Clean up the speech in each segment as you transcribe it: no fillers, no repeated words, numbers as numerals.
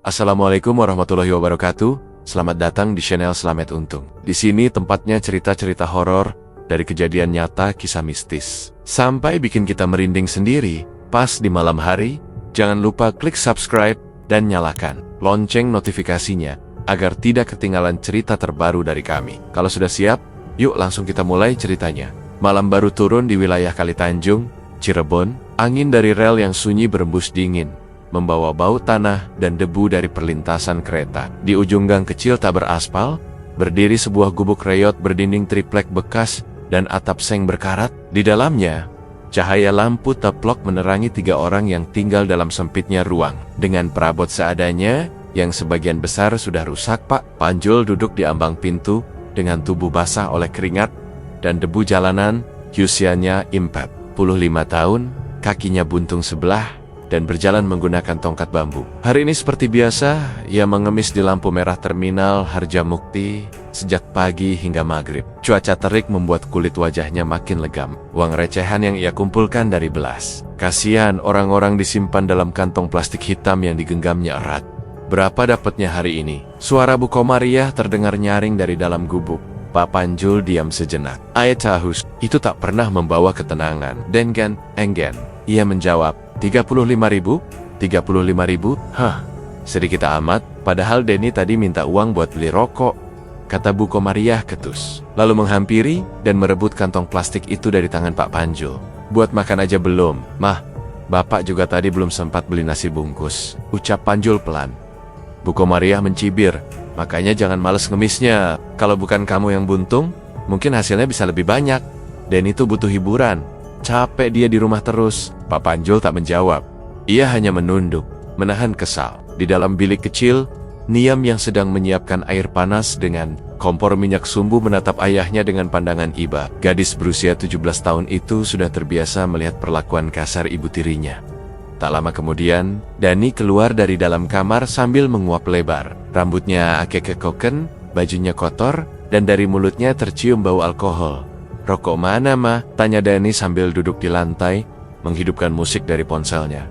Assalamualaikum warahmatullahi wabarakatuh. Selamat datang di channel Slamet Untung. Di sini tempatnya cerita-cerita horor dari kejadian nyata, kisah mistis, sampai bikin kita merinding sendiri. Pas di malam hari, jangan lupa klik subscribe dan nyalakan lonceng notifikasinya agar tidak ketinggalan cerita terbaru dari kami. Kalau sudah siap, yuk langsung kita mulai ceritanya. Malam baru turun di wilayah Kalitanjung, Cirebon. Angin dari rel yang sunyi berembus dingin, membawa bau tanah dan debu dari perlintasan kereta. Di ujung gang kecil tak beraspal, berdiri sebuah gubuk reyot berdinding triplek bekas dan atap seng berkarat. Di dalamnya, cahaya lampu teplok menerangi 3 orang yang tinggal dalam sempitnya ruang. Dengan perabot seadanya, yang sebagian besar sudah rusak, Pak Panjul duduk di ambang pintu dengan tubuh basah oleh keringat dan debu jalanan. Usianya 45 tahun, kakinya buntung sebelah, dan berjalan menggunakan tongkat bambu. Hari ini seperti biasa, ia mengemis di lampu merah terminal Harjamukti sejak pagi hingga maghrib. Cuaca terik membuat kulit wajahnya makin legam. Uang recehan yang ia kumpulkan dari belas. Kasihan orang-orang disimpan dalam kantong plastik hitam yang digenggamnya erat. Berapa dapatnya hari ini? Suara Bu Komariah terdengar nyaring dari dalam gubuk. Pak Panjul diam sejenak. Ayat Cahus, itu tak pernah membawa ketenangan. Dengen, enggen. Ia menjawab, 35.000? 35.000? Hah, sedikit amat, padahal Denny tadi minta uang buat beli rokok, kata Bu Komariah ketus. Lalu menghampiri dan merebut kantong plastik itu dari tangan Pak Panjul. Buat makan aja belum? Mah, Bapak juga tadi belum sempat beli nasi bungkus, ucap Panjul pelan. Bu Komariah mencibir, makanya jangan males ngemisnya. Kalau bukan kamu yang buntung, mungkin hasilnya bisa lebih banyak. Denny tuh butuh hiburan. Capek dia di rumah terus. Pak Panjul tak menjawab. Ia hanya menunduk, menahan kesal. Di dalam bilik kecil, Niam yang sedang menyiapkan air panas dengan kompor minyak sumbu menatap ayahnya dengan pandangan iba. Gadis berusia 17 tahun itu sudah terbiasa melihat perlakuan kasar ibu tirinya. Tak lama kemudian, Dani keluar dari dalam kamar sambil menguap lebar. Rambutnya akek-kekoken, bajunya kotor, dan dari mulutnya tercium bau alkohol. Rokok mana, Ma? Tanya Dani sambil duduk di lantai, menghidupkan musik dari ponselnya.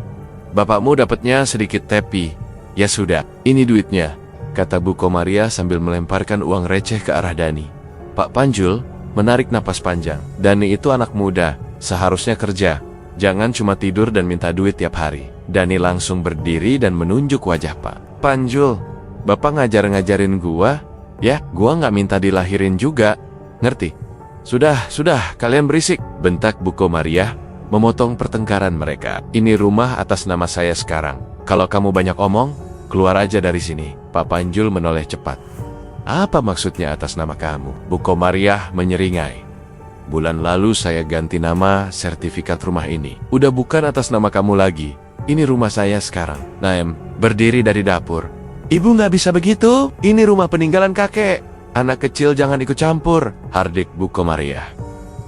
Bapakmu dapatnya sedikit tepi. Ya sudah, ini duitnya, kata Bu Komariah sambil melemparkan uang receh ke arah Dani. Pak Panjul menarik napas panjang. Dani itu anak muda, seharusnya kerja. Jangan cuma tidur dan minta duit tiap hari. Dani langsung berdiri dan menunjuk wajah Pak Panjul. Bapak ngajar-ngajarin gua? Ya, gua nggak minta dilahirin juga. Ngerti? Sudah, kalian berisik, bentak Bu Komariah, memotong pertengkaran mereka. Ini rumah atas nama saya sekarang. Kalau kamu banyak omong, keluar aja dari sini. Pak Panjul menoleh cepat. Apa maksudnya atas nama kamu? Bu Komariah menyeringai. Bulan lalu saya ganti nama sertifikat rumah ini. Udah bukan atas nama kamu lagi. Ini rumah saya sekarang. Naem berdiri dari dapur. Ibu nggak bisa begitu. Ini rumah peninggalan kakek. Anak kecil jangan ikut campur, hardik Bu Komariah.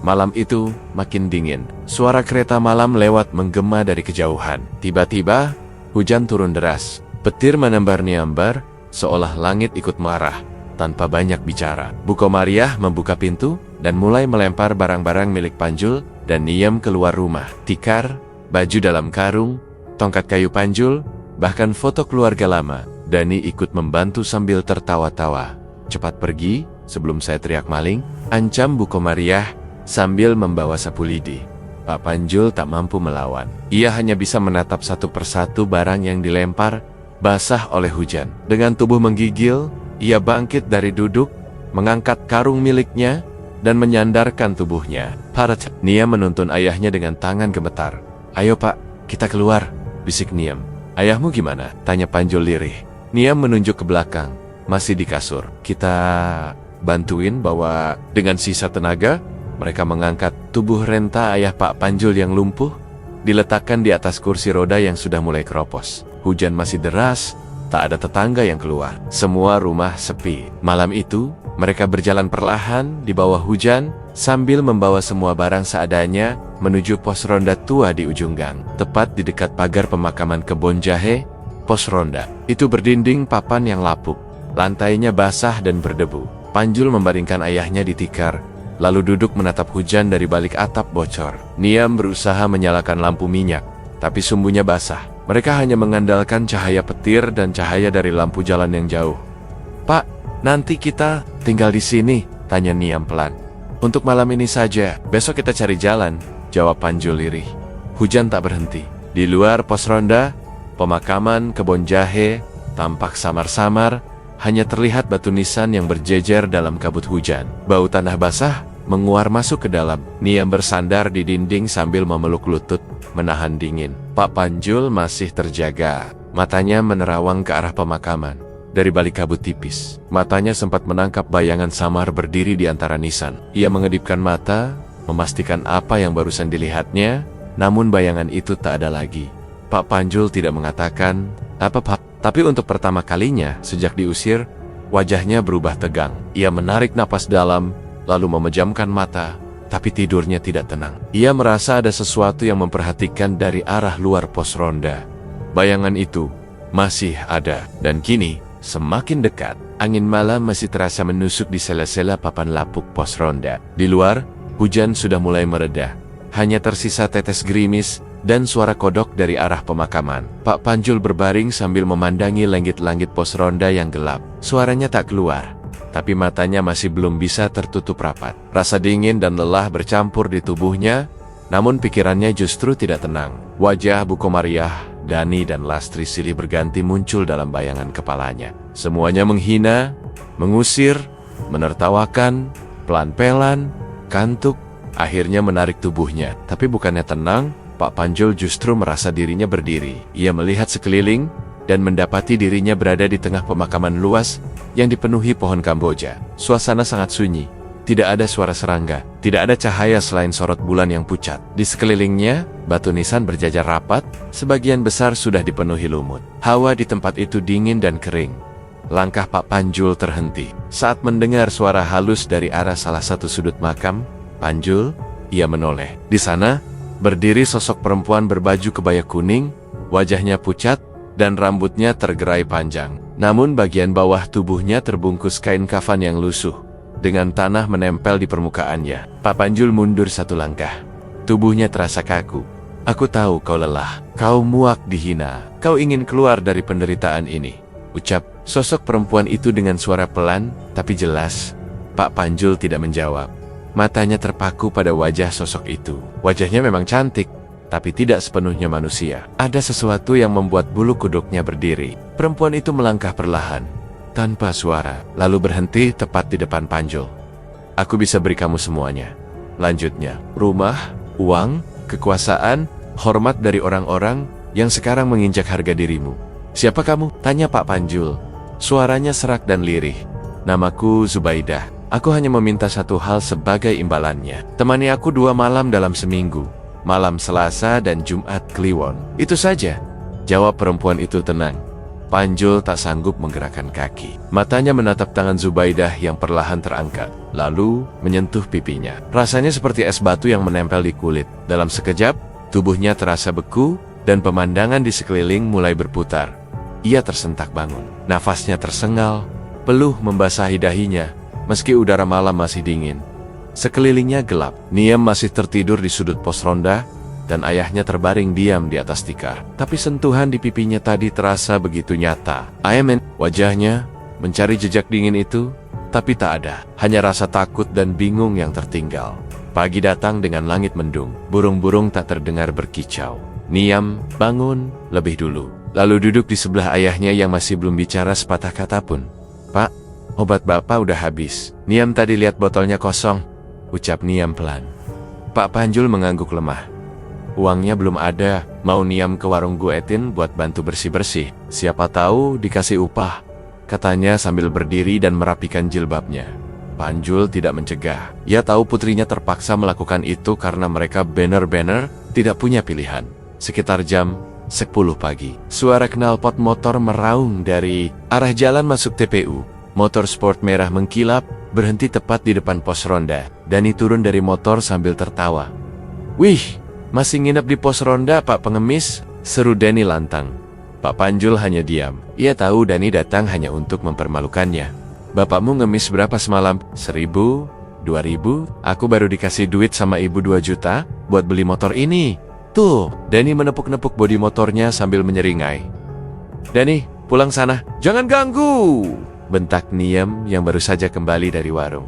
Malam itu makin dingin. Suara kereta malam lewat menggema dari kejauhan. Tiba-tiba, hujan turun deras. Petir menyambar-nyambar, seolah langit ikut marah, tanpa banyak bicara. Bu Komariah membuka pintu, dan mulai melempar barang-barang milik Panjul, dan Niam keluar rumah. Tikar, baju dalam karung, tongkat kayu Panjul, bahkan foto keluarga lama. Dani ikut membantu sambil tertawa-tawa. Cepat pergi, sebelum saya teriak maling, ancam Bu Komariah sambil membawa sapu lidi. Pak Panjul tak mampu melawan. Ia hanya bisa menatap satu persatu barang yang dilempar, basah oleh hujan. Dengan tubuh menggigil, ia bangkit dari duduk, mengangkat karung miliknya, dan menyandarkan tubuhnya. Parat, Niam menuntun ayahnya dengan tangan gemetar. Ayo Pak, kita keluar, bisik Niam. Ayahmu gimana? Tanya Panjul lirih. Niam menunjuk ke belakang. Masih di kasur. Kita bantuin bawa. Dengan sisa tenaga, mereka mengangkat tubuh renta ayah Pak Panjul yang lumpuh, diletakkan di atas kursi roda yang sudah mulai keropos. Hujan masih deras, tak ada tetangga yang keluar. Semua rumah sepi. Malam itu, mereka berjalan perlahan di bawah hujan, sambil membawa semua barang seadanya menuju pos ronda tua di ujung gang. Tepat di dekat pagar pemakaman Kebon Jahe, pos ronda itu berdinding papan yang lapuk. Lantainya basah dan berdebu. Panjul membaringkan ayahnya di tikar, lalu duduk menatap hujan dari balik atap bocor. Niam berusaha menyalakan lampu minyak, tapi sumbunya basah. Mereka hanya mengandalkan cahaya petir dan cahaya dari lampu jalan yang jauh. "Pak, nanti kita tinggal di sini?" tanya Niam pelan. "Untuk malam ini saja, besok kita cari jalan," jawab Panjul lirih. Hujan tak berhenti. Di luar pos ronda, pemakaman kebun jahe tampak samar-samar, hanya terlihat batu nisan yang berjejer dalam kabut hujan. Bau tanah basah menguar masuk ke dalam. Niam bersandar di dinding sambil memeluk lutut, menahan dingin. Pak Panjul masih terjaga. Matanya menerawang ke arah pemakaman. Dari balik kabut tipis, matanya sempat menangkap bayangan samar berdiri di antara nisan. Ia mengedipkan mata, memastikan apa yang barusan dilihatnya, namun bayangan itu tak ada lagi. Pak Panjul tidak mengatakan apa-apa. Tapi untuk pertama kalinya sejak diusir, wajahnya berubah tegang. Ia menarik napas dalam, lalu memejamkan mata, tapi tidurnya tidak tenang. Ia merasa ada sesuatu yang memperhatikan dari arah luar pos ronda. Bayangan itu masih ada, dan kini semakin dekat. Angin malam masih terasa menusuk di sela-sela papan lapuk pos ronda. Di luar, hujan sudah mulai mereda. Hanya tersisa tetes gerimis dan suara kodok dari arah pemakaman. Pak Panjul berbaring sambil memandangi langit-langit pos ronda yang gelap. Suaranya tak keluar, tapi matanya masih belum bisa tertutup rapat. Rasa dingin dan lelah bercampur di tubuhnya, namun pikirannya justru tidak tenang. Wajah Bu Komariah, Dani dan Lastri silih berganti muncul dalam bayangan kepalanya. Semuanya menghina, mengusir, menertawakan, pelan-pelan, kantuk, akhirnya menarik tubuhnya. Tapi bukannya tenang, Pak Panjul justru merasa dirinya berdiri. Ia melihat sekeliling dan mendapati dirinya berada di tengah pemakaman luas yang dipenuhi pohon Kamboja. Suasana sangat sunyi. Tidak ada suara serangga. Tidak ada cahaya selain sorot bulan yang pucat. Di sekelilingnya, batu nisan berjajar rapat, sebagian besar sudah dipenuhi lumut. Hawa di tempat itu dingin dan kering. Langkah Pak Panjul terhenti. Saat mendengar suara halus dari arah salah satu sudut makam Panjul, ia menoleh. Di sana, berdiri sosok perempuan berbaju kebaya kuning, wajahnya pucat, dan rambutnya tergerai panjang. Namun bagian bawah tubuhnya terbungkus kain kafan yang lusuh, dengan tanah menempel di permukaannya. Pak Panjul mundur satu langkah. Tubuhnya terasa kaku. "Aku tahu kau lelah, kau muak dihina, kau ingin keluar dari penderitaan ini," ucap sosok perempuan itu dengan suara pelan, tapi jelas. Pak Panjul tidak menjawab. Matanya terpaku pada wajah sosok itu. Wajahnya memang cantik, tapi tidak sepenuhnya manusia. Ada sesuatu yang membuat bulu kuduknya berdiri. Perempuan itu melangkah perlahan, tanpa suara, lalu berhenti tepat di depan Panjul. "Aku bisa beri kamu semuanya," lanjutnya. "Rumah, uang, kekuasaan, hormat dari orang-orang yang sekarang menginjak harga dirimu." "Siapa kamu?" tanya Pak Panjul. Suaranya serak dan lirih. "Namaku Zubaidah. Aku hanya meminta satu hal sebagai imbalannya. Temani aku 2 malam dalam seminggu. Malam Selasa dan Jumat Kliwon. Itu saja," jawab perempuan itu tenang. Panjul tak sanggup menggerakkan kaki. Matanya menatap tangan Zubaidah yang perlahan terangkat, lalu menyentuh pipinya. Rasanya seperti es batu yang menempel di kulit. Dalam sekejap, tubuhnya terasa beku, dan pemandangan di sekeliling mulai berputar. Ia tersentak bangun. Nafasnya tersengal, peluh membasahi dahinya, meski udara malam masih dingin. Sekelilingnya gelap. Niam masih tertidur di sudut pos ronda, dan ayahnya terbaring diam di atas tikar. Tapi sentuhan di pipinya tadi terasa begitu nyata. Ayamen, wajahnya mencari jejak dingin itu, tapi tak ada. Hanya rasa takut dan bingung yang tertinggal. Pagi datang dengan langit mendung. Burung-burung tak terdengar berkicau. Niam bangun lebih dulu, lalu duduk di sebelah ayahnya yang masih belum bicara sepatah kata pun. "Pak, obat Bapak udah habis." "Niam tadi lihat botolnya kosong," ucap Niam pelan. Pak Panjul mengangguk lemah. "Uangnya belum ada, mau Niam ke warung Guetin buat bantu bersih-bersih. Siapa tahu dikasih upah," katanya sambil berdiri dan merapikan jilbabnya. Panjul tidak mencegah. Ia tahu putrinya terpaksa melakukan itu karena mereka benar-benar tidak punya pilihan. Sekitar jam 10 pagi, suara knalpot motor meraung dari arah jalan masuk TPU. Motor sport merah mengkilap, berhenti tepat di depan pos ronda. Dani turun dari motor sambil tertawa. "Wih, masih nginep di pos ronda, Pak Pengemis?" seru Dani lantang. Pak Panjul hanya diam. Ia tahu Dani datang hanya untuk mempermalukannya. "Bapakmu ngemis berapa semalam?" 1.000, 2.000, "Aku baru dikasih duit sama ibu 2 juta buat beli motor ini." Betul, Dani menepuk-nepuk bodi motornya sambil menyeringai. Dani, pulang sana, jangan ganggu, bentak Niem yang baru saja kembali dari warung.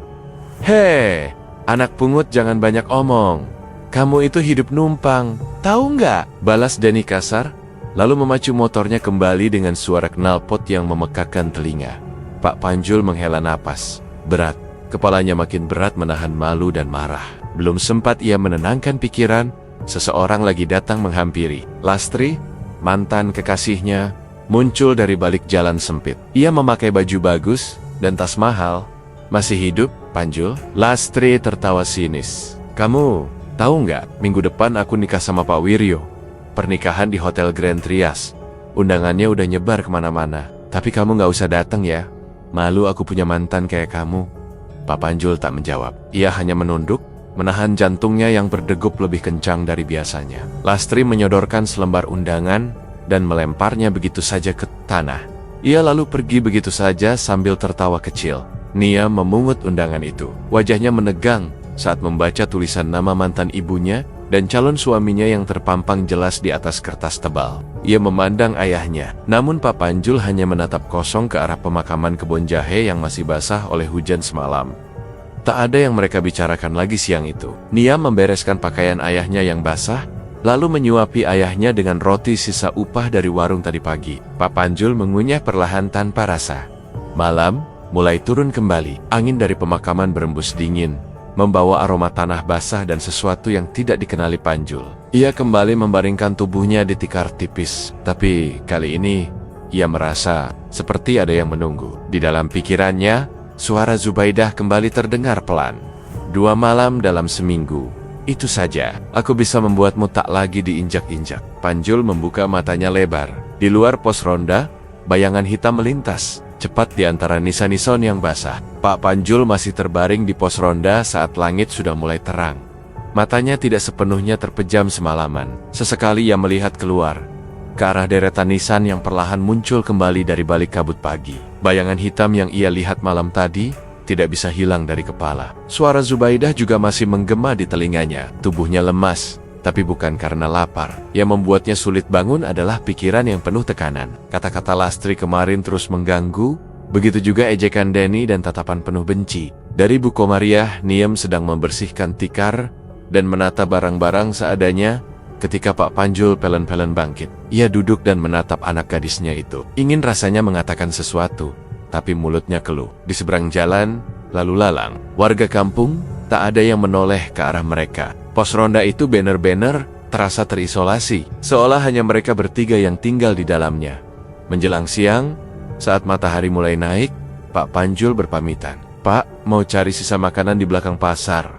Hei, anak pungut jangan banyak omong. Kamu itu hidup numpang, tahu nggak? Balas Dani kasar, lalu memacu motornya kembali dengan suara knalpot yang memekakkan telinga. Pak Panjul menghela napas, berat. Kepalanya makin berat menahan malu dan marah. Belum sempat ia menenangkan pikiran, seseorang lagi datang menghampiri. Lastri, mantan kekasihnya, muncul dari balik jalan sempit. Ia memakai baju bagus dan tas mahal. Masih hidup, Panjul? Lastri tertawa sinis. Kamu tahu nggak, minggu depan aku nikah sama Pak Wiryo. Pernikahan di Hotel Grand Trias. Undangannya udah nyebar kemana-mana. Tapi kamu nggak usah datang ya. Malu aku punya mantan kayak kamu. Pak Panjul tak menjawab. Ia hanya menunduk, menahan jantungnya yang berdegup lebih kencang dari biasanya. Lastri menyodorkan selembar undangan dan melemparnya begitu saja ke tanah. Ia lalu pergi begitu saja sambil tertawa kecil. Nia memungut undangan itu. Wajahnya menegang saat membaca tulisan nama mantan ibunya dan calon suaminya yang terpampang jelas di atas kertas tebal. Ia memandang ayahnya, namun Pak Panjul hanya menatap kosong ke arah pemakaman kebun jahe yang masih basah oleh hujan semalam. Tak ada yang mereka bicarakan lagi siang itu. Nia membereskan pakaian ayahnya yang basah, lalu menyuapi ayahnya dengan roti sisa upah dari warung tadi pagi. Pak Panjul mengunyah perlahan tanpa rasa. Malam mulai turun kembali. Angin dari pemakaman berembus dingin, membawa aroma tanah basah dan sesuatu yang tidak dikenali Panjul. Ia kembali membaringkan tubuhnya di tikar tipis, tapi kali ini ia merasa seperti ada yang menunggu. Di dalam pikirannya, suara Zubaidah kembali terdengar pelan. 2 malam dalam seminggu, itu saja. Aku bisa membuatmu tak lagi diinjak-injak. Panjul membuka matanya lebar. Di luar pos ronda, bayangan hitam melintas cepat di antara nisan-nisan yang basah. Pak Panjul masih terbaring di pos ronda saat langit sudah mulai terang. Matanya tidak sepenuhnya terpejam semalaman. Sesekali ia melihat keluar, ke arah deretan nisan yang perlahan muncul kembali dari balik kabut pagi. Bayangan hitam yang ia lihat malam tadi tidak bisa hilang dari kepala. Suara Zubaidah juga masih menggema di telinganya. Tubuhnya lemas, tapi bukan karena lapar. Yang membuatnya sulit bangun adalah pikiran yang penuh tekanan. Kata-kata Lastri kemarin terus mengganggu, begitu juga ejekan Dani dan tatapan penuh benci. Dari Bu Komariah, Niem sedang membersihkan tikar dan menata barang-barang seadanya ketika Pak Panjul pelan-pelan bangkit. Ia duduk dan menatap anak gadisnya itu. Ingin rasanya mengatakan sesuatu, tapi mulutnya keluh. Di seberang jalan, lalu lalang warga kampung, tak ada yang menoleh ke arah mereka. Pos ronda itu banner-banner terasa terisolasi, seolah hanya mereka bertiga yang tinggal di dalamnya. Menjelang siang, saat matahari mulai naik, Pak Panjul berpamitan. Pak, mau cari sisa makanan di belakang pasar,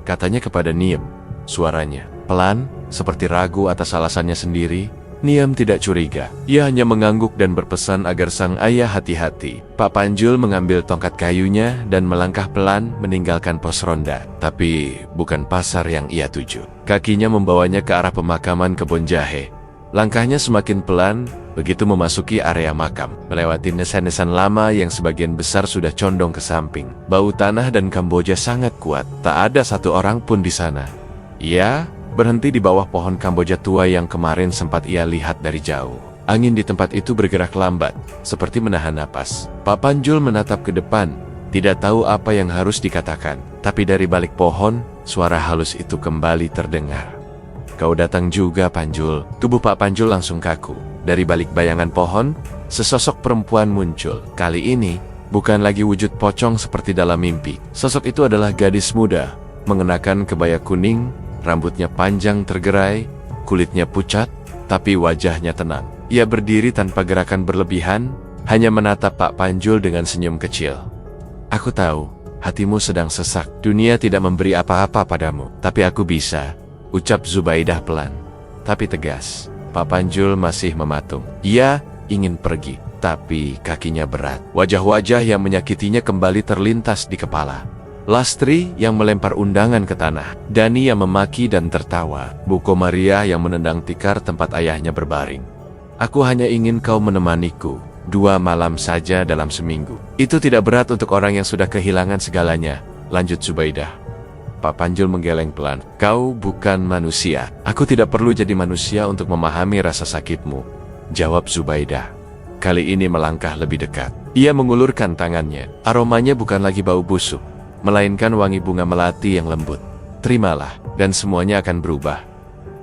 katanya kepada Niem. Suaranya pelan, seperti ragu atas alasannya sendiri. Niem tidak curiga. Ia hanya mengangguk dan berpesan agar sang ayah hati-hati. Pak Panjul mengambil tongkat kayunya dan melangkah pelan meninggalkan pos ronda. Tapi bukan pasar yang ia tuju. Kakinya membawanya ke arah pemakaman kebun jahe. Langkahnya semakin pelan begitu memasuki area makam, melewati nisan-nisan lama yang sebagian besar sudah condong ke samping. Bau tanah dan Kamboja sangat kuat. Tak ada satu orang pun di sana. Ia berhenti di bawah pohon Kamboja tua yang kemarin sempat ia lihat dari jauh. Angin di tempat itu bergerak lambat, seperti menahan napas. Pak Panjul menatap ke depan, tidak tahu apa yang harus dikatakan. Tapi dari balik pohon, suara halus itu kembali terdengar. Kau datang juga, Panjul. Tubuh Pak Panjul langsung kaku. Dari balik bayangan pohon, sesosok perempuan muncul. Kali ini, bukan lagi wujud pocong seperti dalam mimpi. Sosok itu adalah gadis muda, mengenakan kebaya kuning, rambutnya panjang tergerai, kulitnya pucat, tapi wajahnya tenang. Ia berdiri tanpa gerakan berlebihan, hanya menatap Pak Panjul dengan senyum kecil. Aku tahu, hatimu sedang sesak. Dunia tidak memberi apa-apa padamu, tapi aku bisa, ucap Zubaidah pelan, tapi tegas. Pak Panjul masih mematung. Ia ingin pergi, tapi kakinya berat. Wajah-wajah yang menyakitinya kembali terlintas di kepala. Lastri yang melempar undangan ke tanah, Dani yang memaki dan tertawa, Bu Komariah yang menendang tikar tempat ayahnya berbaring. Aku hanya ingin kau menemaniku 2 malam saja dalam seminggu. Itu tidak berat untuk orang yang sudah kehilangan segalanya, lanjut Zubaidah. Pak Panjul menggeleng pelan. Kau bukan manusia. Aku tidak perlu jadi manusia untuk memahami rasa sakitmu, jawab Zubaidah. Kali ini melangkah lebih dekat. Ia mengulurkan tangannya. Aromanya bukan lagi bau busuk, melainkan wangi bunga melati yang lembut. Terimalah, dan semuanya akan berubah.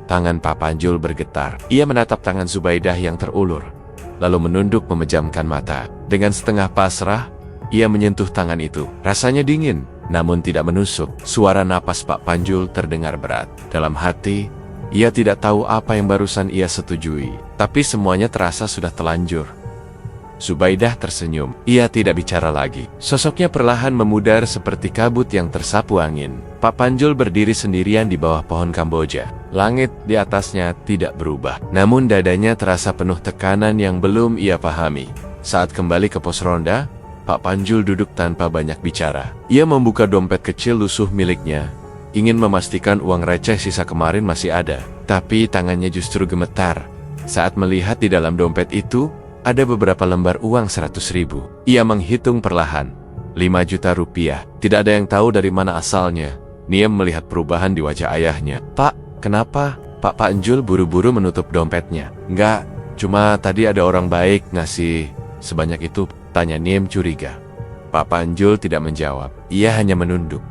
Tangan Pak Panjul bergetar. Ia menatap tangan Zubaidah yang terulur, lalu menunduk memejamkan mata. Dengan setengah pasrah, ia menyentuh tangan itu. Rasanya dingin, namun tidak menusuk. Suara napas Pak Panjul terdengar berat. Dalam hati, ia tidak tahu apa yang barusan ia setujui, tapi semuanya terasa sudah telanjur. Zubaidah tersenyum. Ia tidak bicara lagi. Sosoknya perlahan memudar seperti kabut yang tersapu angin. Pak Panjul berdiri sendirian di bawah pohon Kamboja. Langit di atasnya tidak berubah, namun dadanya terasa penuh tekanan yang belum ia pahami. Saat kembali ke pos ronda, Pak Panjul duduk tanpa banyak bicara. Ia membuka dompet kecil lusuh miliknya, ingin memastikan uang receh sisa kemarin masih ada. Tapi tangannya justru gemetar saat melihat di dalam dompet itu ada beberapa lembar uang 100.000. Ia menghitung perlahan. 5 juta rupiah. Tidak ada yang tahu dari mana asalnya. Niem melihat perubahan di wajah ayahnya. Pak, kenapa? Pak Panjul buru-buru menutup dompetnya. Enggak, cuma tadi ada orang baik ngasih sebanyak itu, tanya Niem curiga. Pak Panjul tidak menjawab. Ia hanya menunduk.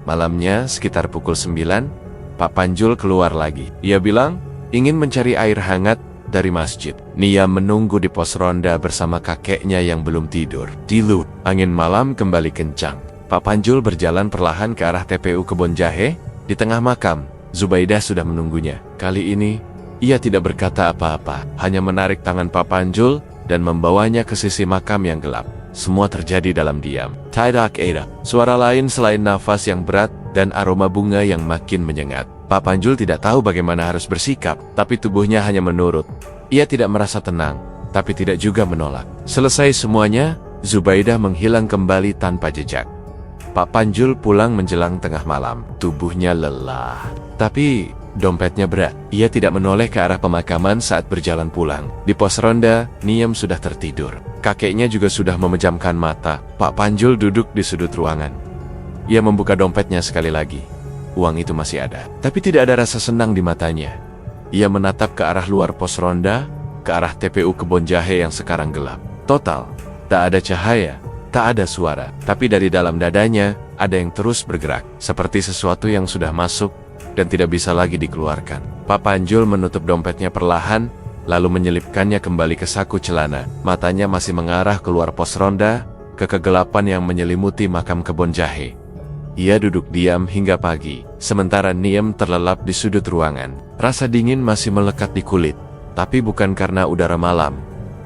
Malamnya sekitar pukul 9, Pak Panjul keluar lagi. Ia bilang ingin mencari air hangat dari masjid. Nia menunggu di pos ronda bersama kakeknya yang belum tidur. Dilut, angin malam kembali kencang. Pak Panjul berjalan perlahan ke arah TPU Kebon Jahe. Di tengah makam, Zubaidah sudah menunggunya. Kali ini, ia tidak berkata apa-apa, hanya menarik tangan Pak Panjul dan membawanya ke sisi makam yang gelap. Semua terjadi dalam diam. Tidak ada suara lain selain nafas yang berat dan aroma bunga yang makin menyengat. Pak Panjul tidak tahu bagaimana harus bersikap, tapi tubuhnya hanya menurut. Ia tidak merasa tenang, tapi tidak juga menolak. Selesai semuanya, Zubaidah menghilang kembali tanpa jejak. Pak Panjul pulang menjelang tengah malam. Tubuhnya lelah, tapi dompetnya berat. Ia tidak menoleh ke arah pemakaman saat berjalan pulang. Di pos ronda, Niem sudah tertidur. Kakeknya juga sudah memejamkan mata. Pak Panjul duduk di sudut ruangan. Ia membuka dompetnya sekali lagi. Uang itu masih ada, tapi tidak ada rasa senang di matanya. Ia menatap ke arah luar pos ronda, ke arah TPU Kebon Jahe yang sekarang gelap. Total, tak ada cahaya, tak ada suara, tapi dari dalam dadanya ada yang terus bergerak, seperti sesuatu yang sudah masuk dan tidak bisa lagi dikeluarkan. Pak Panjul menutup dompetnya perlahan, lalu menyelipkannya kembali ke saku celana. Matanya masih mengarah keluar pos ronda, ke kegelapan yang menyelimuti makam Kebon Jahe. Ia duduk diam hingga pagi, sementara Niem terlelap di sudut ruangan. Rasa dingin masih melekat di kulit, tapi bukan karena udara malam,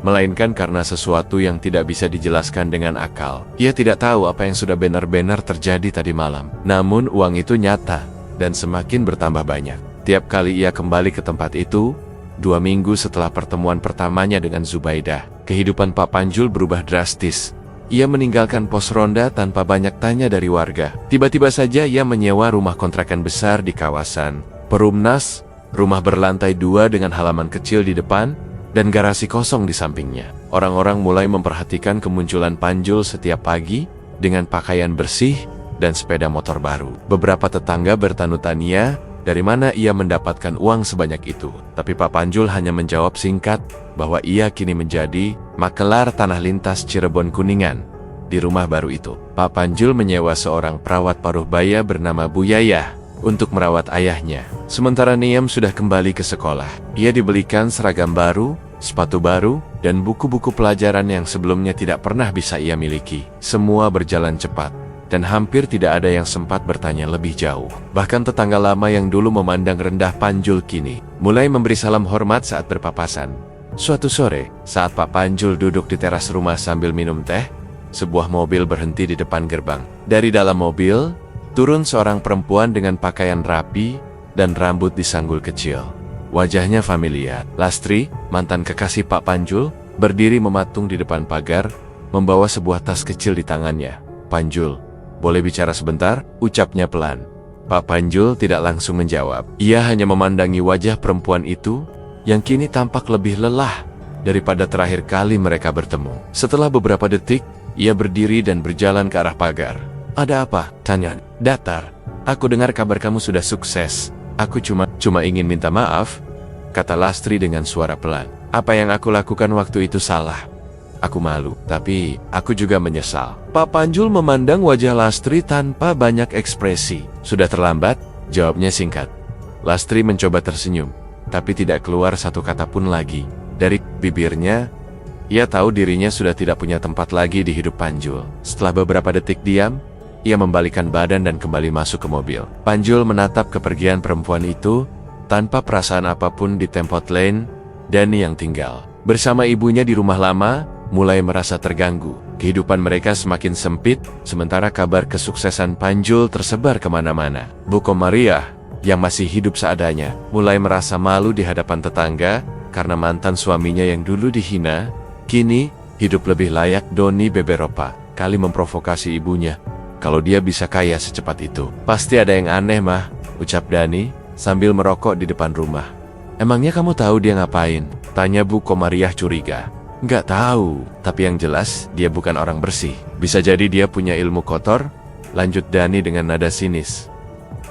melainkan karena sesuatu yang tidak bisa dijelaskan dengan akal. Ia tidak tahu apa yang sudah benar-benar terjadi tadi malam. Namun uang itu nyata, dan semakin bertambah banyak. Tiap kali ia kembali ke tempat itu, 2 minggu setelah pertemuan pertamanya dengan Zubaidah, kehidupan Pak Panjul berubah drastis. Ia meninggalkan pos ronda tanpa banyak tanya dari warga. Tiba-tiba saja ia menyewa rumah kontrakan besar di kawasan Perumnas, rumah berlantai 2 dengan halaman kecil di depan, dan garasi kosong di sampingnya. Orang-orang mulai memperhatikan kemunculan Panjul setiap pagi, dengan pakaian bersih dan sepeda motor baru. Beberapa tetangga bertanya tanya dari mana ia mendapatkan uang sebanyak itu. Tapi Pak Panjul hanya menjawab singkat bahwa ia kini menjadi makelar tanah lintas Cirebon Kuningan. Di rumah baru itu, Pak Panjul menyewa seorang perawat paruh baya bernama Bu Yayah untuk merawat ayahnya. Sementara Niem sudah kembali ke sekolah. Ia dibelikan seragam baru, sepatu baru, dan buku-buku pelajaran yang sebelumnya tidak pernah bisa ia miliki. Semua berjalan cepat, dan hampir tidak ada yang sempat bertanya lebih jauh. Bahkan tetangga lama yang dulu memandang rendah Panjul kini mulai memberi salam hormat saat berpapasan. Suatu sore, saat Pak Panjul duduk di teras rumah sambil minum teh, sebuah mobil berhenti di depan gerbang. Dari dalam mobil, turun seorang perempuan dengan pakaian rapi dan rambut disanggul kecil. Wajahnya familiar. Lastri, mantan kekasih Pak Panjul, berdiri mematung di depan pagar, membawa sebuah tas kecil di tangannya. Panjul, boleh bicara sebentar? Ucapnya pelan. Pak Panjul tidak langsung menjawab. Ia hanya memandangi wajah perempuan itu, yang kini tampak lebih lelah daripada terakhir kali mereka bertemu. Setelah beberapa detik, ia berdiri dan berjalan ke arah pagar. Ada apa? Tanya. Datar. Aku dengar kabar kamu sudah sukses. Aku cuma ingin minta maaf, kata Lastri dengan suara pelan. Apa yang aku lakukan waktu itu salah. Aku malu, tapi aku juga menyesal. Pak Panjul memandang wajah Lastri tanpa banyak ekspresi. Sudah terlambat? Jawabnya singkat. Lastri mencoba tersenyum, tapi tidak keluar satu kata pun lagi. Dari bibirnya, ia tahu dirinya sudah tidak punya tempat lagi di hidup Panjul. Setelah beberapa detik diam, ia membalikkan badan dan kembali masuk ke mobil. Panjul menatap kepergian perempuan itu tanpa perasaan apapun di Tempot Lane. Dani yang tinggal bersama ibunya di rumah lama mulai merasa terganggu. Kehidupan mereka semakin sempit, sementara kabar kesuksesan Panjul tersebar kemana-mana. Bu Komariah, yang masih hidup seadanya, mulai merasa malu di hadapan tetangga karena mantan suaminya yang dulu dihina, kini hidup lebih layak. Doni beberapa kali memprovokasi ibunya. Kalau dia bisa kaya secepat itu, pasti ada yang aneh, Mah, ucap Dani sambil merokok di depan rumah. Emangnya kamu tahu dia ngapain? Tanya Bu Komariah curiga. Nggak tahu, tapi yang jelas dia bukan orang bersih. Bisa jadi dia punya ilmu kotor, lanjut Dani dengan nada sinis.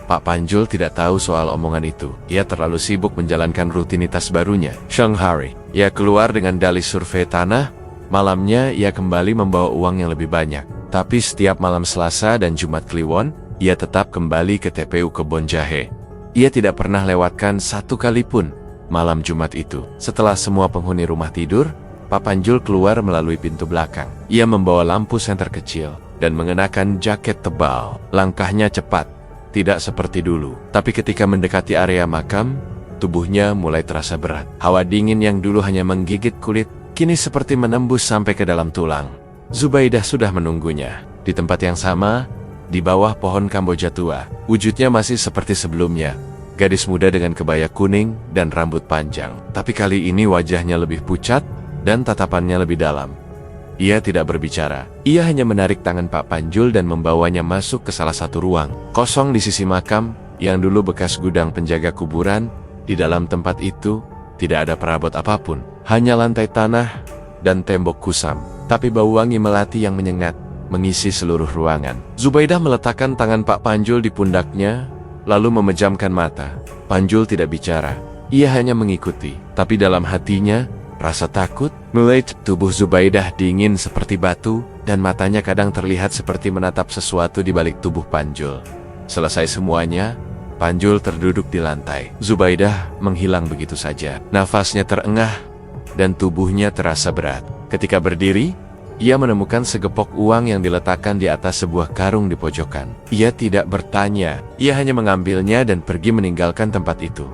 Pak Panjul tidak tahu soal omongan itu. Ia terlalu sibuk menjalankan rutinitas barunya, Shanghai. Ia keluar dengan dalih survei tanah. Malamnya ia kembali membawa uang yang lebih banyak. Tapi setiap malam Selasa dan Jumat Kliwon, ia tetap kembali ke TPU Kebon Jahe. Ia tidak pernah lewatkan satu kali pun malam Jumat itu. Setelah semua penghuni rumah tidur, Pak Panjul keluar melalui pintu belakang. Ia membawa lampu senter kecil dan mengenakan jaket tebal. Langkahnya cepat, tidak seperti dulu. Tapi ketika mendekati area makam, tubuhnya mulai terasa berat. Hawa dingin yang dulu hanya menggigit kulit, kini seperti menembus sampai ke dalam tulang. Zubaidah sudah menunggunya. Di tempat yang sama, di bawah pohon Kamboja tua. Wujudnya masih seperti sebelumnya. Gadis muda dengan kebaya kuning dan rambut panjang. Tapi kali ini wajahnya lebih pucat dan tatapannya lebih dalam. Ia tidak berbicara. Ia hanya menarik tangan Pak Panjul dan membawanya masuk ke salah satu ruang kosong di sisi makam yang dulu bekas gudang penjaga kuburan. Di dalam tempat itu tidak ada perabot apapun, hanya lantai tanah dan tembok kusam. Tapi bau wangi melati yang menyengat mengisi seluruh ruangan. Zubaidah meletakkan tangan Pak Panjul di pundaknya, lalu memejamkan mata. Panjul tidak bicara. Ia hanya mengikuti. Tapi dalam hatinya, rasa takut mulai. Tubuh Zubaidah dingin seperti batu, dan matanya kadang terlihat seperti menatap sesuatu di balik tubuh Panjul. Selesai semuanya, Panjul terduduk di lantai. Zubaidah menghilang begitu saja. Nafasnya terengah, dan tubuhnya terasa berat. Ketika berdiri, ia menemukan segepok uang yang diletakkan di atas sebuah karung di pojokan. Ia tidak bertanya, ia hanya mengambilnya dan pergi meninggalkan tempat itu.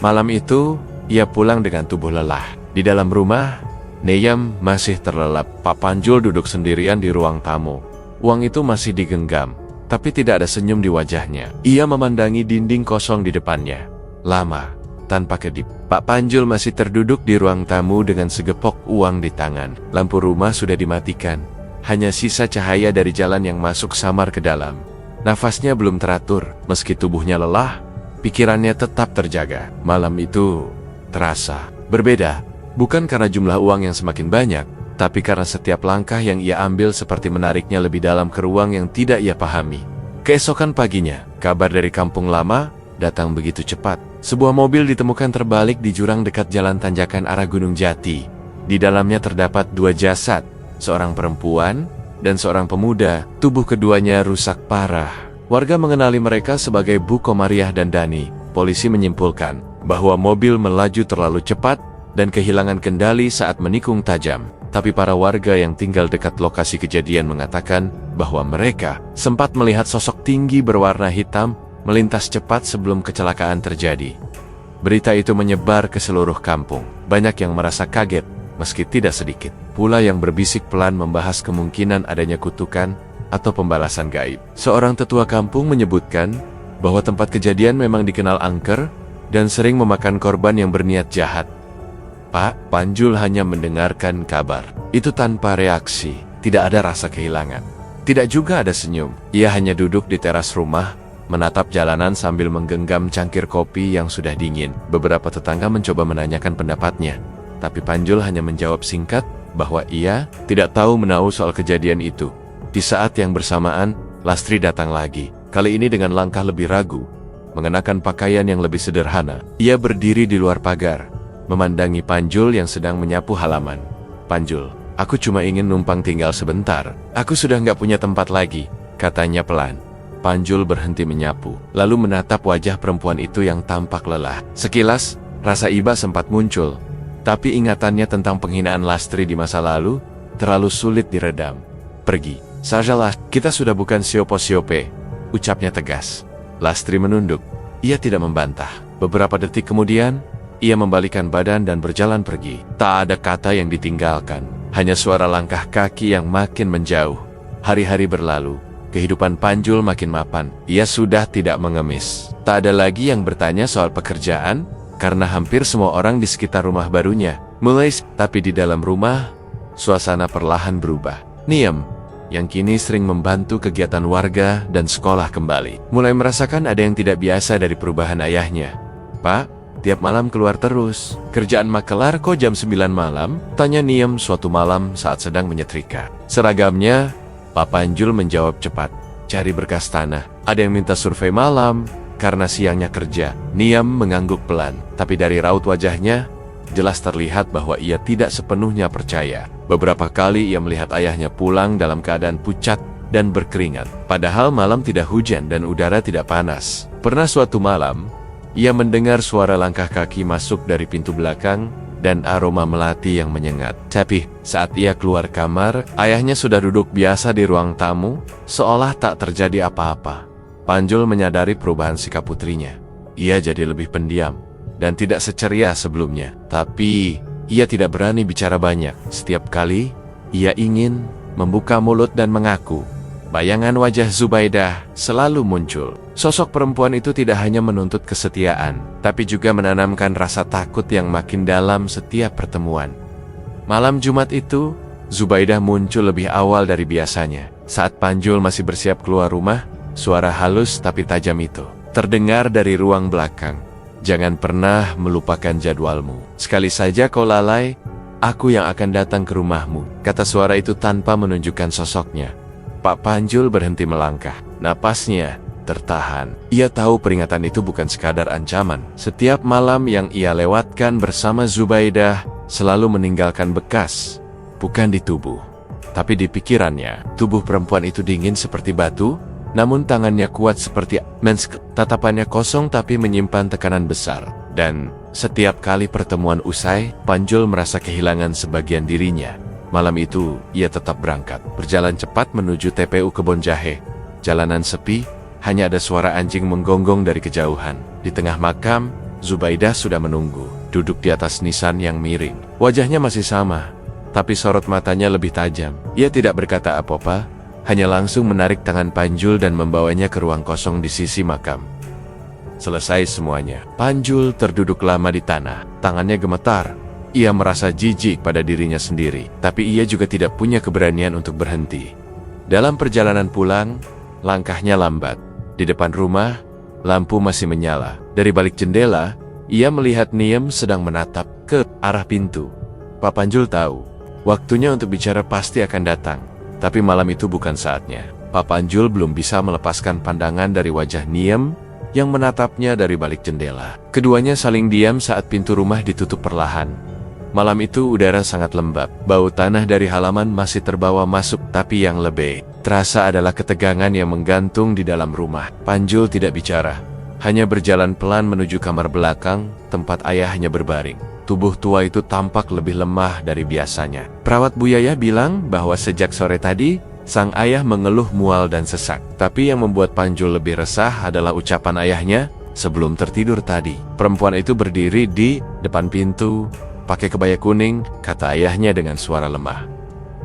Malam itu, ia pulang dengan tubuh lelah. Di dalam rumah, Neyam masih terlelap. Pak Panjul duduk sendirian di ruang tamu. Uang itu masih digenggam, tapi tidak ada senyum di wajahnya. Ia memandangi dinding kosong di depannya. Lama, tanpa kedip. Pak Panjul masih terduduk di ruang tamu dengan segepok uang di tangan. Lampu rumah sudah dimatikan. Hanya sisa cahaya dari jalan yang masuk samar ke dalam. Nafasnya belum teratur. Meski tubuhnya lelah, pikirannya tetap terjaga. Malam itu terasa berbeda. Bukan karena jumlah uang yang semakin banyak, tapi karena setiap langkah yang ia ambil seperti menariknya lebih dalam ke ruang yang tidak ia pahami. Keesokan paginya, kabar dari kampung lama datang begitu cepat. Sebuah mobil ditemukan terbalik di jurang dekat jalan tanjakan arah Gunung Jati. Di dalamnya terdapat dua jasad, seorang perempuan dan seorang pemuda. Tubuh keduanya rusak parah. Warga mengenali mereka sebagai Bu Komariah dan Dani. Polisi menyimpulkan bahwa mobil melaju terlalu cepat dan kehilangan kendali saat menikung tajam. Tapi para warga yang tinggal dekat lokasi kejadian mengatakan bahwa mereka sempat melihat sosok tinggi berwarna hitam melintas cepat sebelum kecelakaan terjadi. Berita itu menyebar ke seluruh kampung. Banyak yang merasa kaget, meski tidak sedikit pula yang berbisik pelan membahas kemungkinan adanya kutukan atau pembalasan gaib. Seorang tetua kampung menyebutkan bahwa tempat kejadian memang dikenal angker dan sering memakan korban yang berniat jahat. Pak Panjul hanya mendengarkan kabar itu tanpa reaksi. Tidak ada rasa kehilangan. Tidak juga ada senyum. Ia hanya duduk di teras rumah, menatap jalanan sambil menggenggam cangkir kopi yang sudah dingin. Beberapa tetangga mencoba menanyakan pendapatnya, tapi Panjul hanya menjawab singkat bahwa ia tidak tahu menahu soal kejadian itu. Di saat yang bersamaan, Lastri datang lagi, kali ini dengan langkah lebih ragu, mengenakan pakaian yang lebih sederhana. Ia berdiri di luar pagar, memandangi Panjul yang sedang menyapu halaman. "Panjul, aku cuma ingin numpang tinggal sebentar. Aku sudah nggak punya tempat lagi," katanya pelan. Panjul berhenti menyapu, lalu menatap wajah perempuan itu yang tampak lelah. Sekilas, rasa iba sempat muncul, tapi ingatannya tentang penghinaan Lastri di masa lalu terlalu sulit diredam. "Pergi sajalah, kita sudah bukan siopo-siope," ucapnya tegas. Lastri menunduk. Ia tidak membantah. Beberapa detik kemudian, ia membalikkan badan dan berjalan pergi. Tak ada kata yang ditinggalkan, hanya suara langkah kaki yang makin menjauh. Hari-hari berlalu, kehidupan Panjul makin mapan. Ia sudah tidak mengemis. Tak ada lagi yang bertanya soal pekerjaan, karena hampir semua orang di sekitar rumah barunya tapi di dalam rumah, suasana perlahan berubah. Niem, yang kini sering membantu kegiatan warga dan sekolah kembali, mulai merasakan ada yang tidak biasa dari perubahan ayahnya. "Pak, tiap malam keluar terus. Kerjaan makelar kok jam 9 malam?" tanya Niem suatu malam saat sedang menyetrika. Seragamnya, Pak Panjul menjawab cepat. "Cari berkas tanah. Ada yang minta survei malam, karena siangnya kerja." Niem mengangguk pelan, tapi dari raut wajahnya, jelas terlihat bahwa ia tidak sepenuhnya percaya. Beberapa kali ia melihat ayahnya pulang dalam keadaan pucat dan berkeringat, padahal malam tidak hujan dan udara tidak panas. Pernah suatu malam, ia mendengar suara langkah kaki masuk dari pintu belakang dan aroma melati yang menyengat. Tapi saat ia keluar kamar, ayahnya sudah duduk biasa di ruang tamu, seolah tak terjadi apa-apa. Panjul menyadari perubahan sikap putrinya. Ia jadi lebih pendiam dan tidak seceria sebelumnya. Tapi ia tidak berani bicara banyak. Setiap kali ia ingin membuka mulut dan mengaku, bayangan wajah Zubaidah selalu muncul. Sosok perempuan itu tidak hanya menuntut kesetiaan, tapi juga menanamkan rasa takut yang makin dalam setiap pertemuan. Malam Jumat itu, Zubaidah muncul lebih awal dari biasanya. Saat Panjul masih bersiap keluar rumah, suara halus tapi tajam itu terdengar dari ruang belakang. "Jangan pernah melupakan jadwalmu. Sekali saja kau lalai, aku yang akan datang ke rumahmu," kata suara itu tanpa menunjukkan sosoknya. Pak Panjul berhenti melangkah. Napasnya tertahan. Ia tahu peringatan itu bukan sekadar ancaman. Setiap malam yang ia lewatkan bersama Zubaidah selalu meninggalkan bekas, bukan di tubuh, tapi di pikirannya. Tubuh perempuan itu dingin seperti batu, namun tangannya kuat seperti mensk. Tatapannya kosong tapi menyimpan tekanan besar. Dan setiap kali pertemuan usai, Panjul merasa kehilangan sebagian dirinya. Malam itu, ia tetap berangkat. Berjalan cepat menuju TPU Kebon Jahe. Jalanan sepi, hanya ada suara anjing menggonggong dari kejauhan. Di tengah makam, Zubaidah sudah menunggu, duduk di atas nisan yang miring. Wajahnya masih sama, tapi sorot matanya lebih tajam. Ia tidak berkata apa-apa, hanya langsung menarik tangan Panjul dan membawanya ke ruang kosong di sisi makam. Selesai semuanya, Panjul terduduk lama di tanah. Tangannya gemetar. Ia merasa jijik pada dirinya sendiri, tapi ia juga tidak punya keberanian untuk berhenti. Dalam perjalanan pulang, langkahnya lambat. Di depan rumah, lampu masih menyala. Dari balik jendela, ia melihat Niem sedang menatap ke arah pintu. Pak Panjul tahu, waktunya untuk bicara pasti akan datang. Tapi malam itu bukan saatnya. Pak Panjul belum bisa melepaskan pandangan dari wajah Niem yang menatapnya dari balik jendela. Keduanya saling diam saat pintu rumah ditutup perlahan. Malam itu udara sangat lembab. Bau tanah dari halaman masih terbawa masuk, tapi yang lebih terasa adalah ketegangan yang menggantung di dalam rumah. Panjul tidak bicara, hanya berjalan pelan menuju kamar belakang, tempat ayahnya berbaring. Tubuh tua itu tampak lebih lemah dari biasanya. Perawat Bu Yaya bilang bahwa sejak sore tadi, sang ayah mengeluh mual dan sesak. Tapi yang membuat Panjul lebih resah adalah ucapan ayahnya sebelum tertidur tadi. Perempuan itu berdiri di depan pintu, pakai kebaya kuning, kata ayahnya dengan suara lemah.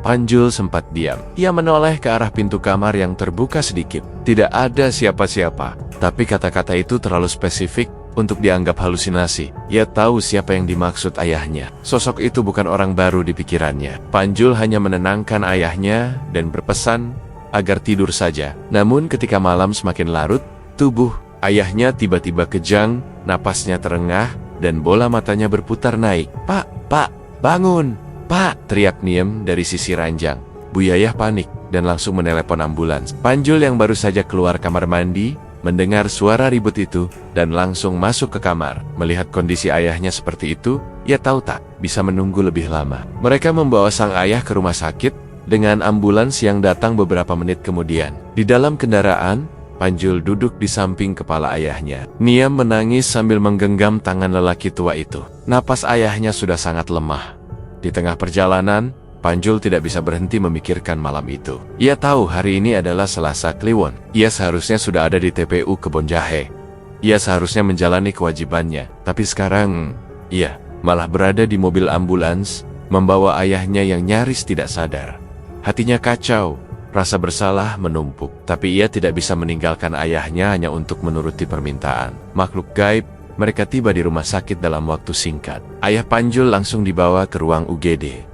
Panjul sempat diam. Ia menoleh ke arah pintu kamar yang terbuka sedikit. Tidak ada siapa-siapa, tapi kata-kata itu terlalu spesifik untuk dianggap halusinasi. Ia tahu siapa yang dimaksud ayahnya. Sosok itu bukan orang baru di pikirannya. Panjul hanya menenangkan ayahnya dan berpesan agar tidur saja. Namun ketika malam semakin larut, tubuh ayahnya tiba-tiba kejang, napasnya terengah, dan bola matanya berputar naik. Pak, bangun! Pak!" teriak Niem dari sisi ranjang. Bu Yayah panik dan langsung menelepon ambulans. Panjul yang baru saja keluar kamar mandi, mendengar suara ribut itu dan langsung masuk ke kamar. Melihat kondisi ayahnya seperti itu, ia tahu tak bisa menunggu lebih lama. Mereka membawa sang ayah ke rumah sakit dengan ambulans yang datang beberapa menit kemudian. Di dalam kendaraan, Panjul duduk di samping kepala ayahnya. Niam menangis sambil menggenggam tangan lelaki tua itu. Napas ayahnya sudah sangat lemah. Di tengah perjalanan, Panjul tidak bisa berhenti memikirkan malam itu. Ia tahu hari ini adalah Selasa Kliwon. Ia seharusnya sudah ada di TPU Kebon Jahe. Ia seharusnya menjalani kewajibannya. Tapi sekarang, ia malah berada di mobil ambulans, membawa ayahnya yang nyaris tidak sadar. Hatinya kacau. Rasa bersalah menumpuk, tapi ia tidak bisa meninggalkan ayahnya hanya untuk menuruti permintaan. Makhluk gaib, mereka tiba di rumah sakit dalam waktu singkat. Ayah Panjul langsung dibawa ke ruang UGD.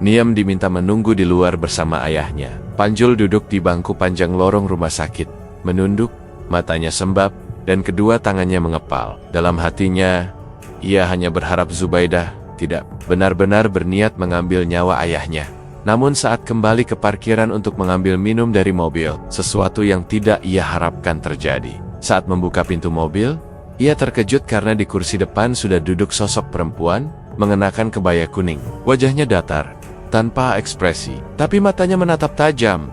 Niam diminta menunggu di luar bersama ayahnya. Panjul duduk di bangku panjang lorong rumah sakit, menunduk, matanya sembab, dan kedua tangannya mengepal. Dalam hatinya, ia hanya berharap Zubaidah tidak benar-benar berniat mengambil nyawa ayahnya. Namun saat kembali ke parkiran untuk mengambil minum dari mobil, sesuatu yang tidak ia harapkan terjadi. Saat membuka pintu mobil, ia terkejut karena di kursi depan sudah duduk sosok perempuan mengenakan kebaya kuning. Wajahnya datar, tanpa ekspresi, tapi matanya menatap tajam.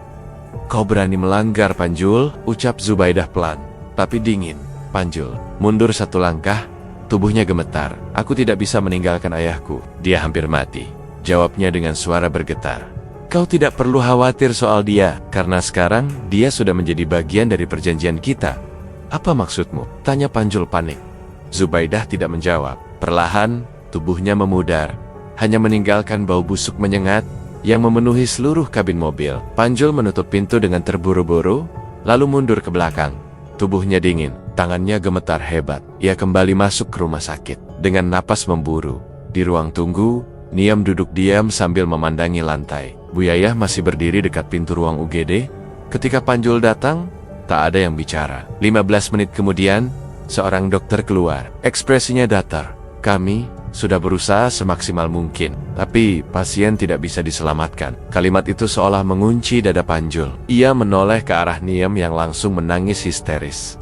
"Kau berani melanggar, Panjul," ucap Zubaidah pelan, tapi dingin. Panjul mundur satu langkah, tubuhnya gemetar. "Aku tidak bisa meninggalkan ayahku. Dia hampir mati," jawabnya dengan suara bergetar. "Kau tidak perlu khawatir soal dia, karena sekarang dia sudah menjadi bagian dari perjanjian kita." "Apa maksudmu?" tanya Panjul panik. Zubaidah tidak menjawab. Perlahan, tubuhnya memudar, hanya meninggalkan bau busuk menyengat yang memenuhi seluruh kabin mobil. Panjul menutup pintu dengan terburu-buru, lalu mundur ke belakang. Tubuhnya dingin, tangannya gemetar hebat. Ia kembali masuk ke rumah sakit dengan napas memburu. Di ruang tunggu, Niam duduk diam sambil memandangi lantai. Bu Yayah masih berdiri dekat pintu ruang UGD. Ketika Panjul datang, tak ada yang bicara. 15 menit kemudian, seorang dokter keluar. Ekspresinya datar. "Kami sudah berusaha semaksimal mungkin, tapi pasien tidak bisa diselamatkan." Kalimat itu seolah mengunci dada Panjul. Ia menoleh ke arah Niam yang langsung menangis histeris.